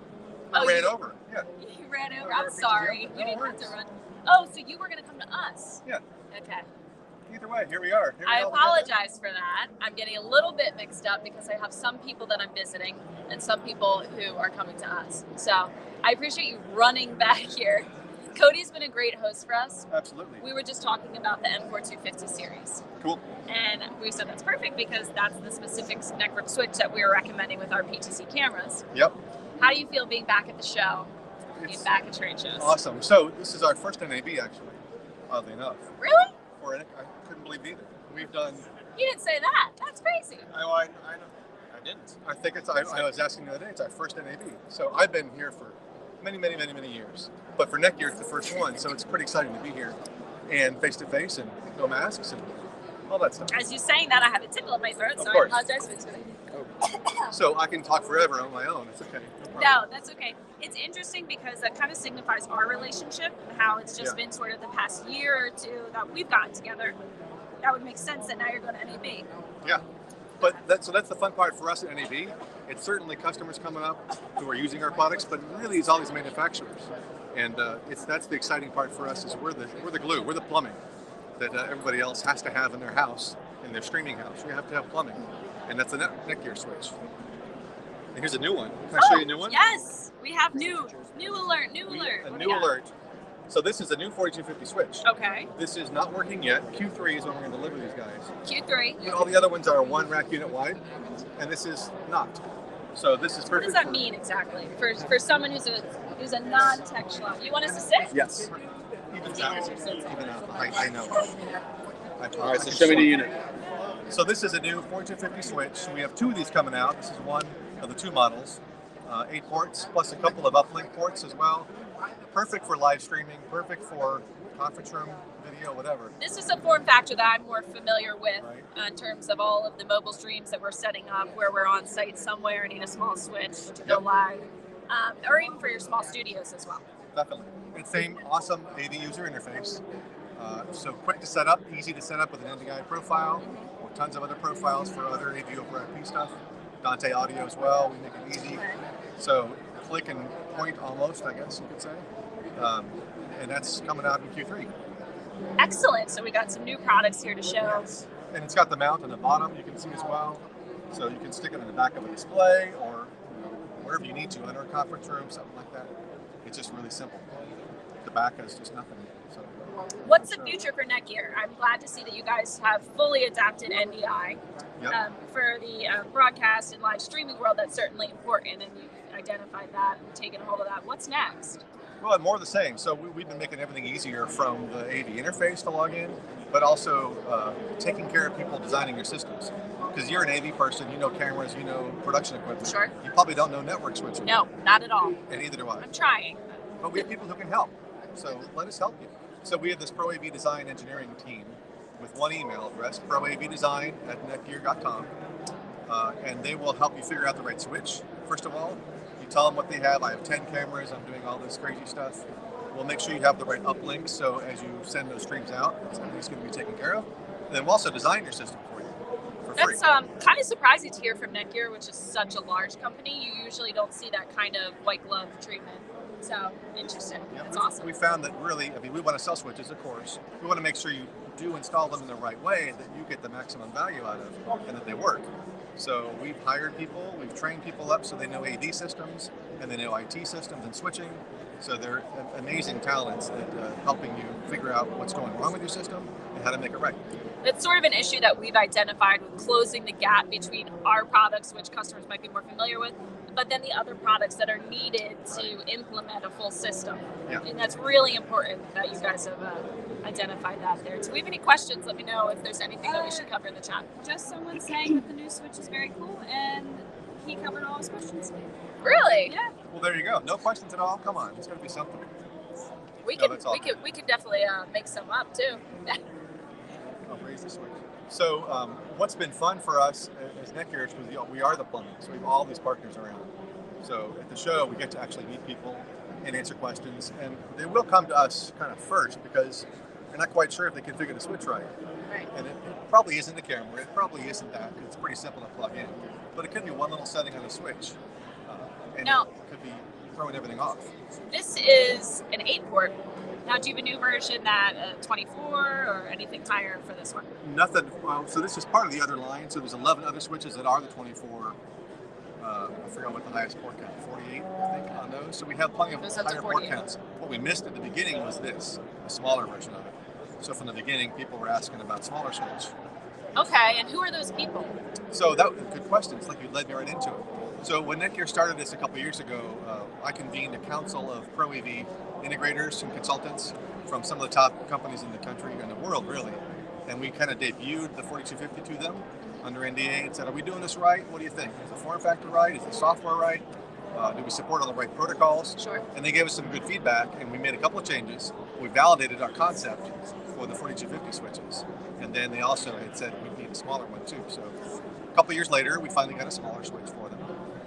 I ran over. Yeah. You ran over. I'm sorry. You didn't have to run. Oh, so you were going to come to us? Yeah. Okay. Either way, here we are. I apologize for that. I'm getting a little bit mixed up because I have some people that I'm visiting and some people who are coming to us. So I appreciate you running back here. Cody's been a great host for us. Absolutely. We were just talking about the M4 250 series. Cool. And we said that's perfect because that's the specific network switch that we were recommending with our Ptz Cameras. Yep. How do you feel being back at the show, being back at trade shows? Awesome. So this is our first NAB, actually, oddly enough. Really? I couldn't believe either. We've done... You didn't say that. That's crazy. I didn't. I think I was asking the other day, it's our first NAB. So I've been here for many years. But for Netgear, it's the first one, so it's pretty exciting to be here and face-to-face and no masks and all that stuff. As you're saying that, I have a tickle in my throat, so course. I apologize for this. So I can talk forever on my own. It's okay. No, that's okay. It's interesting because that kind of signifies our relationship and how it's just been sort of the past year or two that we've gotten together. That would make sense that now you're going to NAB. Yeah. But that's the fun part for us at NAB. It's certainly customers coming up who are using our products, but really it's all these manufacturers. And that's the exciting part for us is we're the glue, we're the plumbing that everybody else has to have in their house, in their streaming house. We have to have plumbing, and that's the Netgear switch. And here's a new one. Can I show you a new one? Yes, we have new alert. A new alert. So this is a new 4250 switch. Okay. This is not working yet. Q3 is when we're going to deliver these guys. Q3. All the other ones are one rack unit wide, and this is not. So this is perfect. What does that mean exactly for someone who's a non-tech schlub? You want us to sit? Yes. Even out. I know. All right, so show me the unit. So this is a new 4250 switch. We have two of these coming out. This is one of the two models. 8 ports plus a couple of uplink ports as well. Perfect for live streaming, perfect for conference room, video, whatever. This is a form factor that I'm more familiar with in terms of all of the mobile streams that we're setting up where we're on site somewhere and need a small switch to go live, or even for your small studios as well. Definitely. It's same awesome AV user interface. So quick to set up, easy to set up with an Ndi profile, with tons of other profiles for other AV over IP stuff. Dante audio as well, we make it easy. So click and point almost, I guess you could say. And that's coming out in Q3. Excellent. So we got some new products here to show. And it's got the mount on the bottom, you can see as well. So you can stick it in the back of a display or wherever you need to, in our conference room, something like that. It's just really simple. The back is just nothing. So, what's the future for Netgear? I'm glad to see that you guys have fully adapted NDI. For the broadcast and live streaming world. That's certainly important, and you've identified that and taken a hold of that. What's next? Well, more of the same. So we've been making everything easier from the AV interface to log in, but also taking care of people designing your systems. Because you're an AV person, you know cameras, you know production equipment. Sure. You probably don't know network switching. No, not at all. And neither do I. I'm trying. But we have people who can help. So let us help you. So we have this Pro AV Design engineering team with one email address, proavdesign@netgear.com. And they will help you figure out the right switch. First of all, you tell them what they have. I have 10 cameras. I'm doing all this crazy stuff. We'll make sure you have the right uplinks. So as you send those streams out, it's at least going to be taken care of. And then we'll also design your system for you for free. That's kind of surprising to hear from Netgear, which is such a large company. You usually don't see that kind of white glove treatment. So interesting. Yeah, That's awesome. We found that really, we want to sell switches, of course. We want to make sure you do install them in the right way, that you get the maximum value out of, and that they work. So we've hired people, we've trained people up so they know AV systems, and they know IT systems and switching. So they're amazing talents at helping you figure out what's going wrong with your system and how to make it right. It's sort of an issue that we've identified with closing the gap between our products, which customers might be more familiar with, but then the other products that are needed to implement a full system. Yeah. And that's really important that you guys have identified that there. Do we have any questions? Let me know if there's anything that we should cover in the chat. Just someone saying that the new Switch is very cool, and he covered all his questions. Really? Yeah. Well, there you go. No questions at all. Come on, it's got to be something. We No, could that's all. we could definitely make some up too. I'll raise the switch. So what's been fun for us as Netgear is we are the plumbing, so we have all these partners around. So at the show, we get to actually meet people and answer questions, and they will come to us kind of first because they're not quite sure if they configure the switch right. Right. And it probably isn't the camera, it probably isn't that. It's pretty simple to plug in, but it could be one little setting on the switch, and Now- it could be throwing everything off. This is an 8-port. Now, do you have a new version that 24 or anything higher for this one? Nothing. Well, so this is part of the other line. So there's 11 other switches that are the 24. I forgot what the highest port count, 48, I think, on those. So we have plenty of Goes up to higher port 48. counts. What we missed at the beginning was this, a smaller version of it. So from the beginning, people were asking about smaller switch. Okay, and who are those people? So that was a good question. It's like you led me right into it. So when Netgear started this a couple years ago, I convened a council of Pro AV integrators and consultants from some of the top companies in the country and the world, really. And we kind of debuted the 4250 to them under NDA and said, are we doing this right? What do you think? Is the form factor right? Is the software right? Do we support all the right protocols? Sure. And they gave us some good feedback, and we made a couple of changes. We validated our concept for the 4250 switches. And then they also had said we need a smaller one too. So a couple of years later, we finally got a smaller switch for them.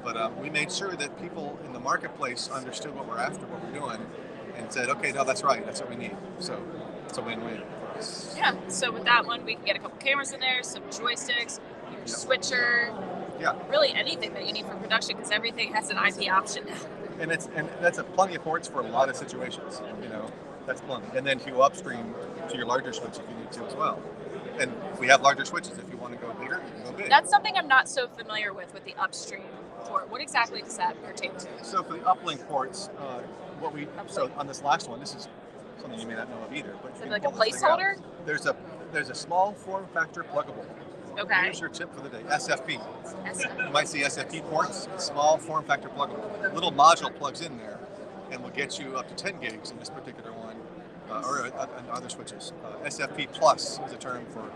But we made sure that people in the marketplace understood what we're after, what we're doing, and said, okay, no, that's right, that's what we need. So it's a win-win for us. Yeah, so with that one, we can get a couple cameras in there, some joysticks, your switcher, Yeah, really anything that you need for production, because everything has an IP option now. and that's plenty of ports for a lot of situations. You know, that's plenty. And then if you go upstream to your larger switch if you need to as well. And we have larger switches if you want to go bigger, you can go big. That's something I'm not so familiar with the upstream port. What exactly does that pertain to? So for the uplink ports, so on this last one, this is something you may not know of either. But Is you it can like a pull this thing out. placeholder? There's a small form factor pluggable. Okay. Here's your tip for the day, SFP. You might see SFP ports, small form factor pluggable. Little module plugs in there and will get you up to 10 gigs in this particular one, or other switches. SFP plus is a term for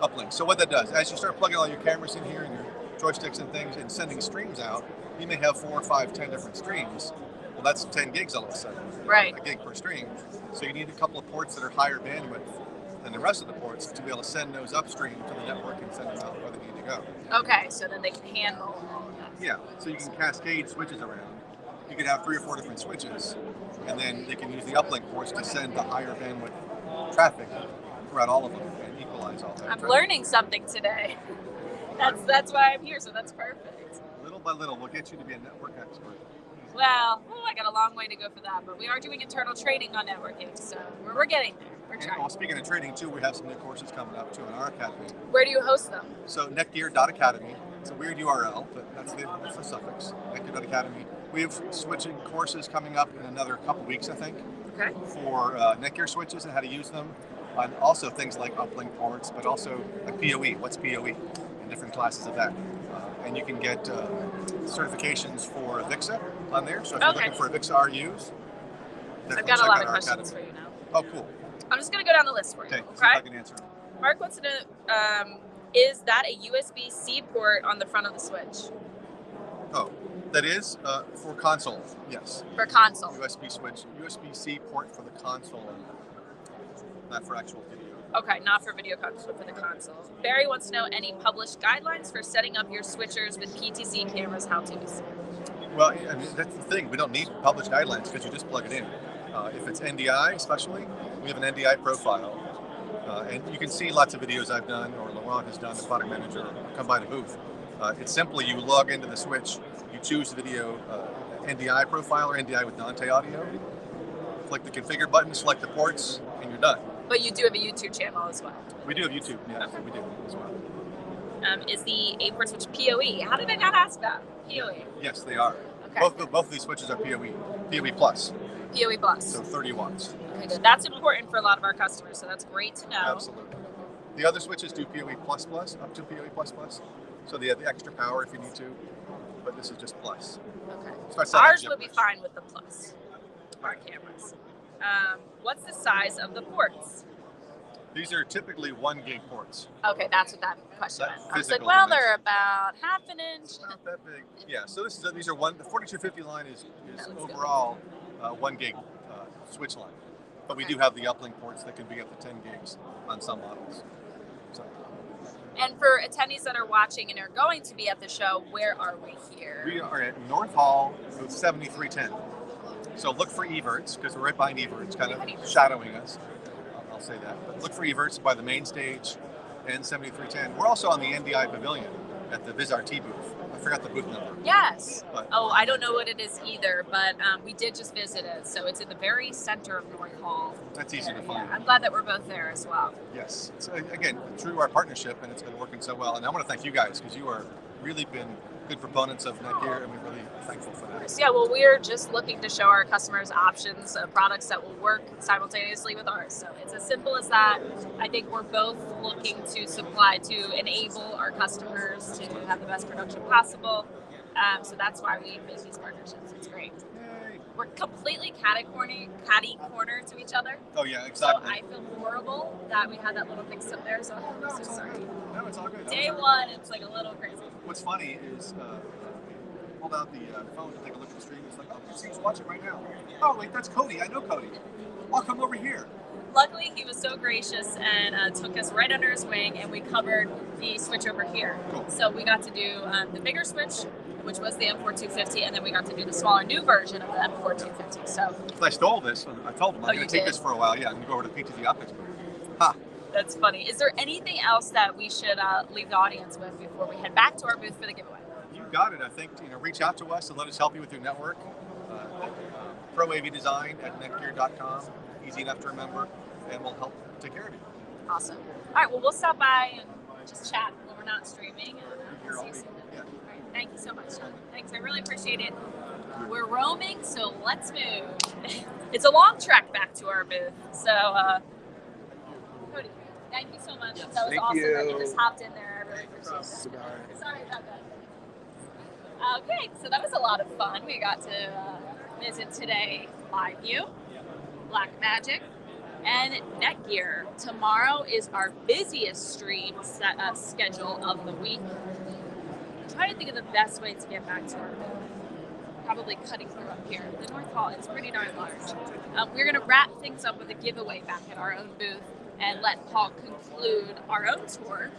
uplink. So what that does, as you start plugging all your cameras in here and your joysticks and things and sending streams out, you may have 4, 5, 10 different streams. Well, that's 10 gigs all of a sudden. Right. A gig per stream. So you need a couple of ports that are higher bandwidth than the rest of the ports to be able to send those upstream to the network and send them out where they need to go. Okay, so then they can handle all of that. Yeah, so you can cascade switches around. You could have 3 or 4 different switches, and then they can use the uplink ports to send the higher bandwidth traffic throughout all of them and equalize all that. I'm traffic. learning something today. That's why I'm here, so that's perfect. Little by little, we'll get you to be a network expert. Well, I got a long way to go for that, but we are doing internal training on networking, so we're getting there. We're And trying. speaking of training too, we have some new courses coming up too in our academy. Where do you host them? So netgear.academy. It's a weird URL, but that's the suffix. Netgear.academy. We have switching courses coming up in another couple weeks, I think, Okay. for Netgear switches and how to use them. And also things like uplink ports, but also like PoE. What's PoE? And different classes of that. And you can get certifications for VIXA on there. So if you're Okay. looking for VIXA RUs, I've definitely got a check lot out of our questions academy. for you now. Oh, cool. I'm just going to go down the list for you, Okay, see if I okay? can answer them. Mark wants to know, is that a USB-C port on the front of the switch Oh, that is for console, yes. for console? USB switch, USB-C port for the console, not for actual video. Okay, not for video console, but for the console. Barry wants to know any published guidelines for setting up your switchers with Ptz cameras, how-tos. Well, I mean, that's the thing. We don't need published guidelines because you just plug it in. If it's NDI especially, we have an NDI profile. And you can see lots of videos I've done or Laurent has done, the product manager, or come by the booth. It's simply you log into the switch, you choose the video NDI profile or NDI with Dante audio, click the configure button, select the ports, and you're done. But you do have a YouTube channel as well. We do have YouTube, yeah, we do as well. Is the A4 Switch PoE? How did I not ask that? PoE. Yes, they are. Okay. Both of these switches are PoE plus, PoE Plus. so 30 watts. Okay, good. That's important for a lot of our customers, so that's great to know. Absolutely. The other switches do PoE plus plus, up to PoE plus plus. So they have the extra power if you need to. but this is just Plus. Okay. Start selling Ours Gem would be Plus. fine with the Plus. Our cameras. What's the size of the ports? These are typically 1 gig ports. Okay, that's what that question That meant. I was like, physical well, dimension. they're about half an inch. Not that big. Yeah, so these are the 4250 line is That looks good. overall 1 gig switch line. But we do have the uplink ports that can be up to 10 gigs on some models. So And for attendees that are watching and are going to be at the show, where are we here? we are at North Hall with 7310. So look for Everts, because we're right behind Everts, kind of shadowing us. I'll say that. But look for Everts by the main stage and 7310. We're also on the Ndi Pavilion at the VizRT booth. I forgot the booth number. Yes. But Oh, I don't know what it is either, but we did just visit it. So it's in the very center of North Hall. that's easy to find. I'm glad that we're both there as well. Yes. It's, again, through our partnership, and it's been working so well. And I want to thank you guys, because you are really been good proponents of Netgear, and we're really thankful for that. So yeah, well, we're just looking to show our customers options of products that will work simultaneously with ours. So it's as simple as that. I think we're both looking to supply to enable our customers to have the best production possible. So that's why we make these partnerships. It's great. Yay. We're completely catty corner to each other. Oh, yeah, So exactly. I feel horrible that we had that little mix up there. So I'm so sorry. No, it's all good. Day one, it's like a little crazy. What's funny is pulled out the phone to take a look at the stream. It's like, oh, he's watching right now. Oh, wait, that's Cody. I know Cody. I'll come over here. Luckily, he was so gracious and took us right under his wing, and we covered the switch over here. Cool. So we got to do the bigger switch, which was the M4 250, and then we got to do the smaller new version of the M4 250. So I stole this. I told him I'm Oh, going you to take did? this for a while. Yeah, I'm going to go over to Ptz Optics booth. Ha! that's funny. Is there anything else that we should leave the audience with before we head back to our booth for the giveaway? You got it. I think, reach out to us and let us help you with your network. Pro AV Design at netgear.com. Easy enough to remember, and we'll help take care of you. Awesome. All right, well, we'll stop by and just chat when we're not streaming. And Here, see I'll you be- soon. yeah. All right, thank you so much, John. Thanks, I really appreciate it. We're roaming, so let's move. It's a long trek back to our booth. So, Cody, thank you so much. That was Thank awesome that you you. just hopped in there. I really appreciate it. Sorry about that. Okay, so that was a lot of fun. We got to visit today LiveView, Blackmagic, and Netgear. Tomorrow is our busiest stream schedule of the week. I'm trying to think of the best way to get back to our booth. Probably cutting through up here. The North Hall is pretty darn large. We're going to wrap things up with a giveaway back at our own booth and let Paul conclude our own tour.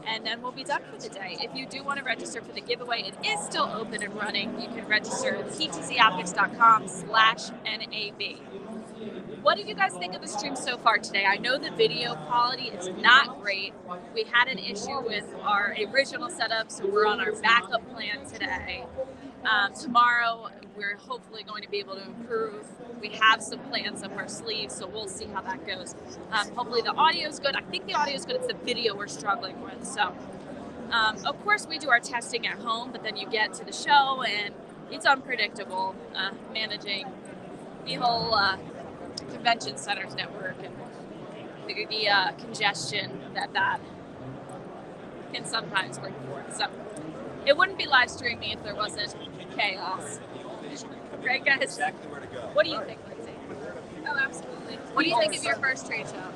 And then we'll be done for the day. If you do want to register for the giveaway, it is still open and running. You can register at ptzoptics.com/NAB. What did you guys think of the stream so far today? I know the video quality is not great. We had an issue with our original setup, so we're on our backup plan today. Tomorrow, we're hopefully going to be able to improve. We have some plans up our sleeves, so we'll see how that goes. Hopefully the audio is good. I think the audio is good. It's the video we're struggling with. So, of course, we do our testing at home, but then you get to the show, and it's unpredictable managing the whole convention center's network and the congestion that can sometimes bring forth. So it wouldn't be live streaming if there wasn't chaos. Right, guys? Exactly where to go. What do you think, Lindsay? Oh, absolutely. What do you think of your first trade show?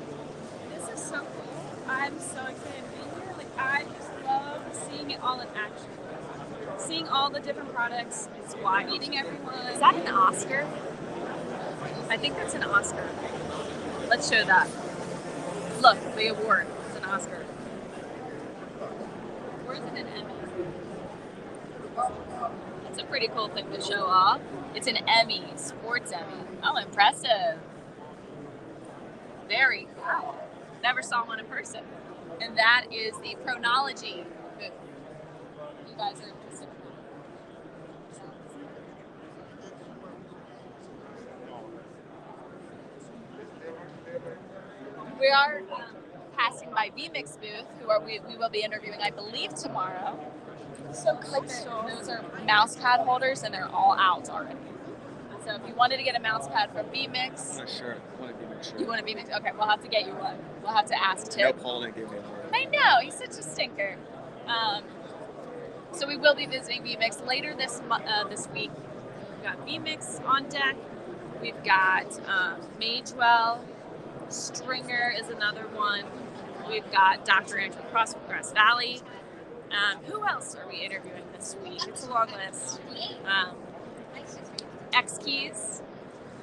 This is so cool. I'm so excited to be here. Like, I just love seeing it all in action. Seeing all the different products. It's wild. Meeting everyone. Is that an Oscar? I think that's an Oscar. Let's show that. Look, the award. It's an Oscar. Or is it an Emmy? That's a pretty cool thing to show off. It's an Emmy, sports Emmy. Oh, impressive. Very cool. Never saw one in person. And that is the Pronology booth. You guys are interested in that. We are passing by VMix booth, we will be interviewing, I believe, tomorrow. So cool. Those are mouse pad holders, and they're all out already. So if you wanted to get a mouse pad from VMix, Not sure. I want to be sure. you want a VMix? Okay, we'll have to get you one. We'll have to ask No, Tim. Paul didn't give me one. I know, he's such a stinker. So we will be visiting vMix later this week. We've got vMix on deck. We've got Magewell. Stringer is another one. We've got Dr. Andrew Cross from Grass Valley. Who else are we interviewing this week? It's a long list. X Keys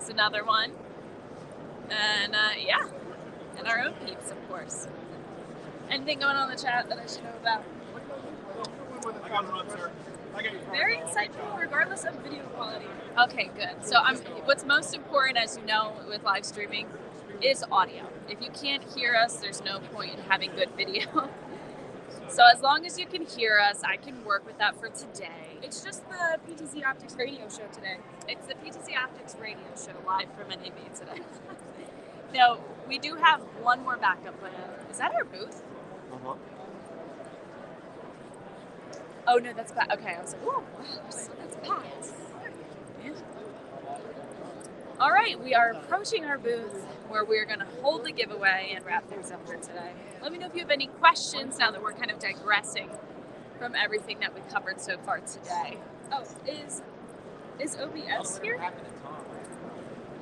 is another one. And yeah, and our own peeps, of course. Anything going on in the chat that I should know about? Very insightful, regardless of video quality. Okay, good. So what's most important, as you know, with live streaming, is audio. If you can't hear us, there's no point in having good video. So as long as you can hear us, I can work with that for today. It's just the PTZ Optics radio show today. It's the PTZ Optics radio show live from NAB today. Now, we do have one more backup plan. Is that our booth? Uh-huh. Oh, no, that's packed. Okay, I was like, oh, wow, that's packed. Yeah. All right, we are approaching our booth where we're going to hold the giveaway and wrap things up for today. Let me know if you have any questions now that we're kind of digressing from everything that we covered so far today. Oh, is OBS here?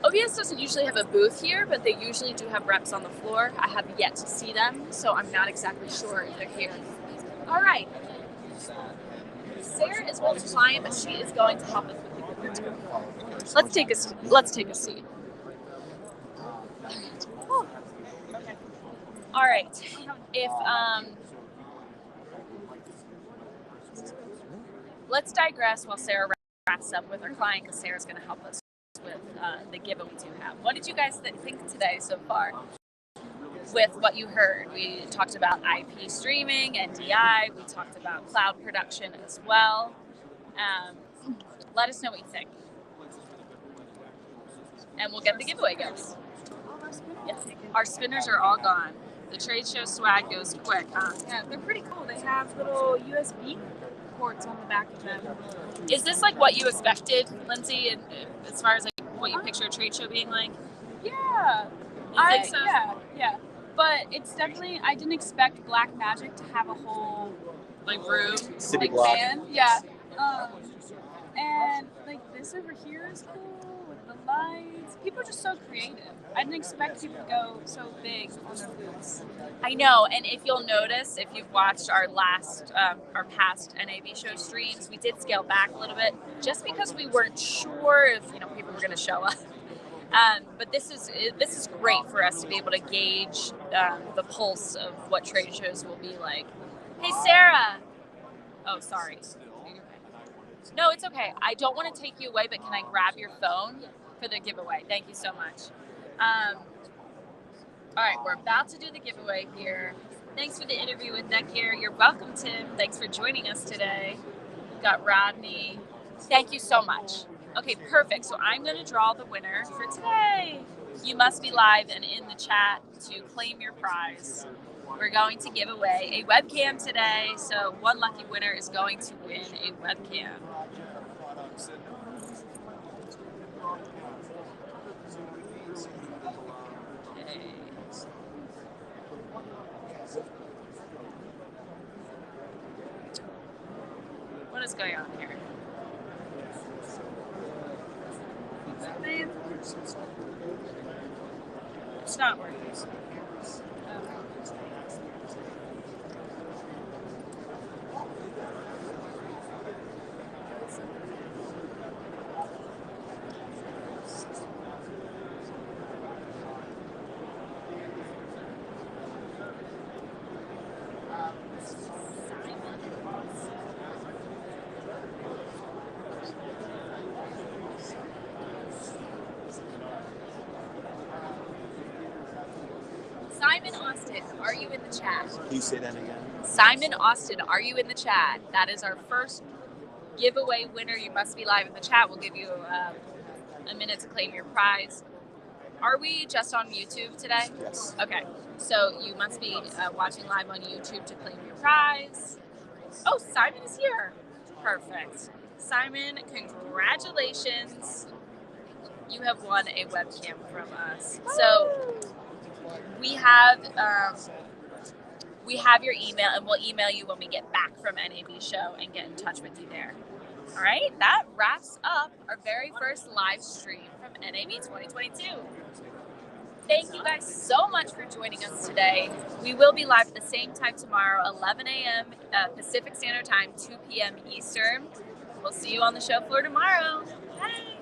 OBS doesn't usually have a booth here, but they usually do have reps on the floor. I have yet to see them, so I'm not exactly sure if they're here. All right. Sarah is well client, but she is going to help us with the giveaway too. Let's take a seat. Whew. All right. If let's digress while Sarah wraps up with her client, because Sarah's going to help us with the giveaway we do have. What did you guys think today so far? With what you heard, we talked about IP streaming, NDI. We talked about cloud production as well. Let us know what you think, and we'll get the giveaway goes. Yes, our spinners are all gone. The trade show swag goes quick, huh? Yeah, they're pretty cool. They have little USB ports on the back of them. Is this like what you expected, Lindsay, and as far as like what you picture a trade show being like? Yeah. You think so? Yeah. But it's definitely, I didn't expect Blackmagic to have a whole Like room? City like block. band. Yeah. And like this over here is cool with the lights. People are just so creative. I didn't expect people to go so big on their booths. I know, and if you'll notice, if you've watched our past NAB show streams, we did scale back a little bit just because we weren't sure if people were going to show up. But this is great for us to be able to gauge the pulse of what trade shows will be like. Hey, Sarah. Oh, sorry. No, it's okay. I don't want to take you away, but can I grab your phone for the giveaway? Thank you so much. All right, we're about to do the giveaway here. Thanks for the interview with Netgear. You're welcome, Tim. Thanks for joining us today. We've got Rodney. Thank you so much. Okay, perfect. So I'm going to draw the winner for today. You must be live and in the chat to claim your prize. We're going to give away a webcam today. So one lucky winner is going to win a webcam. What is going on here? It's not working. Simon Austin, are you in the chat? Can you say that again? Simon Austin, are you in the chat? That is our first giveaway winner. You must be live in the chat. We'll give you a minute to claim your prize. Are we just on YouTube today? Yes. Okay, so you must be watching live on YouTube to claim your prize. Oh, Simon is here. Perfect. Simon, congratulations. You have won a webcam from us. So we have we have your email, and we'll email you when we get back from NAB Show and get in touch with you there. All right, that wraps up our very first live stream from NAB 2022. Thank you guys so much for joining us today. We will be live at the same time tomorrow, 11 a.m. Pacific Standard Time, 2 p.m. Eastern. We'll see you on the show floor tomorrow. Bye.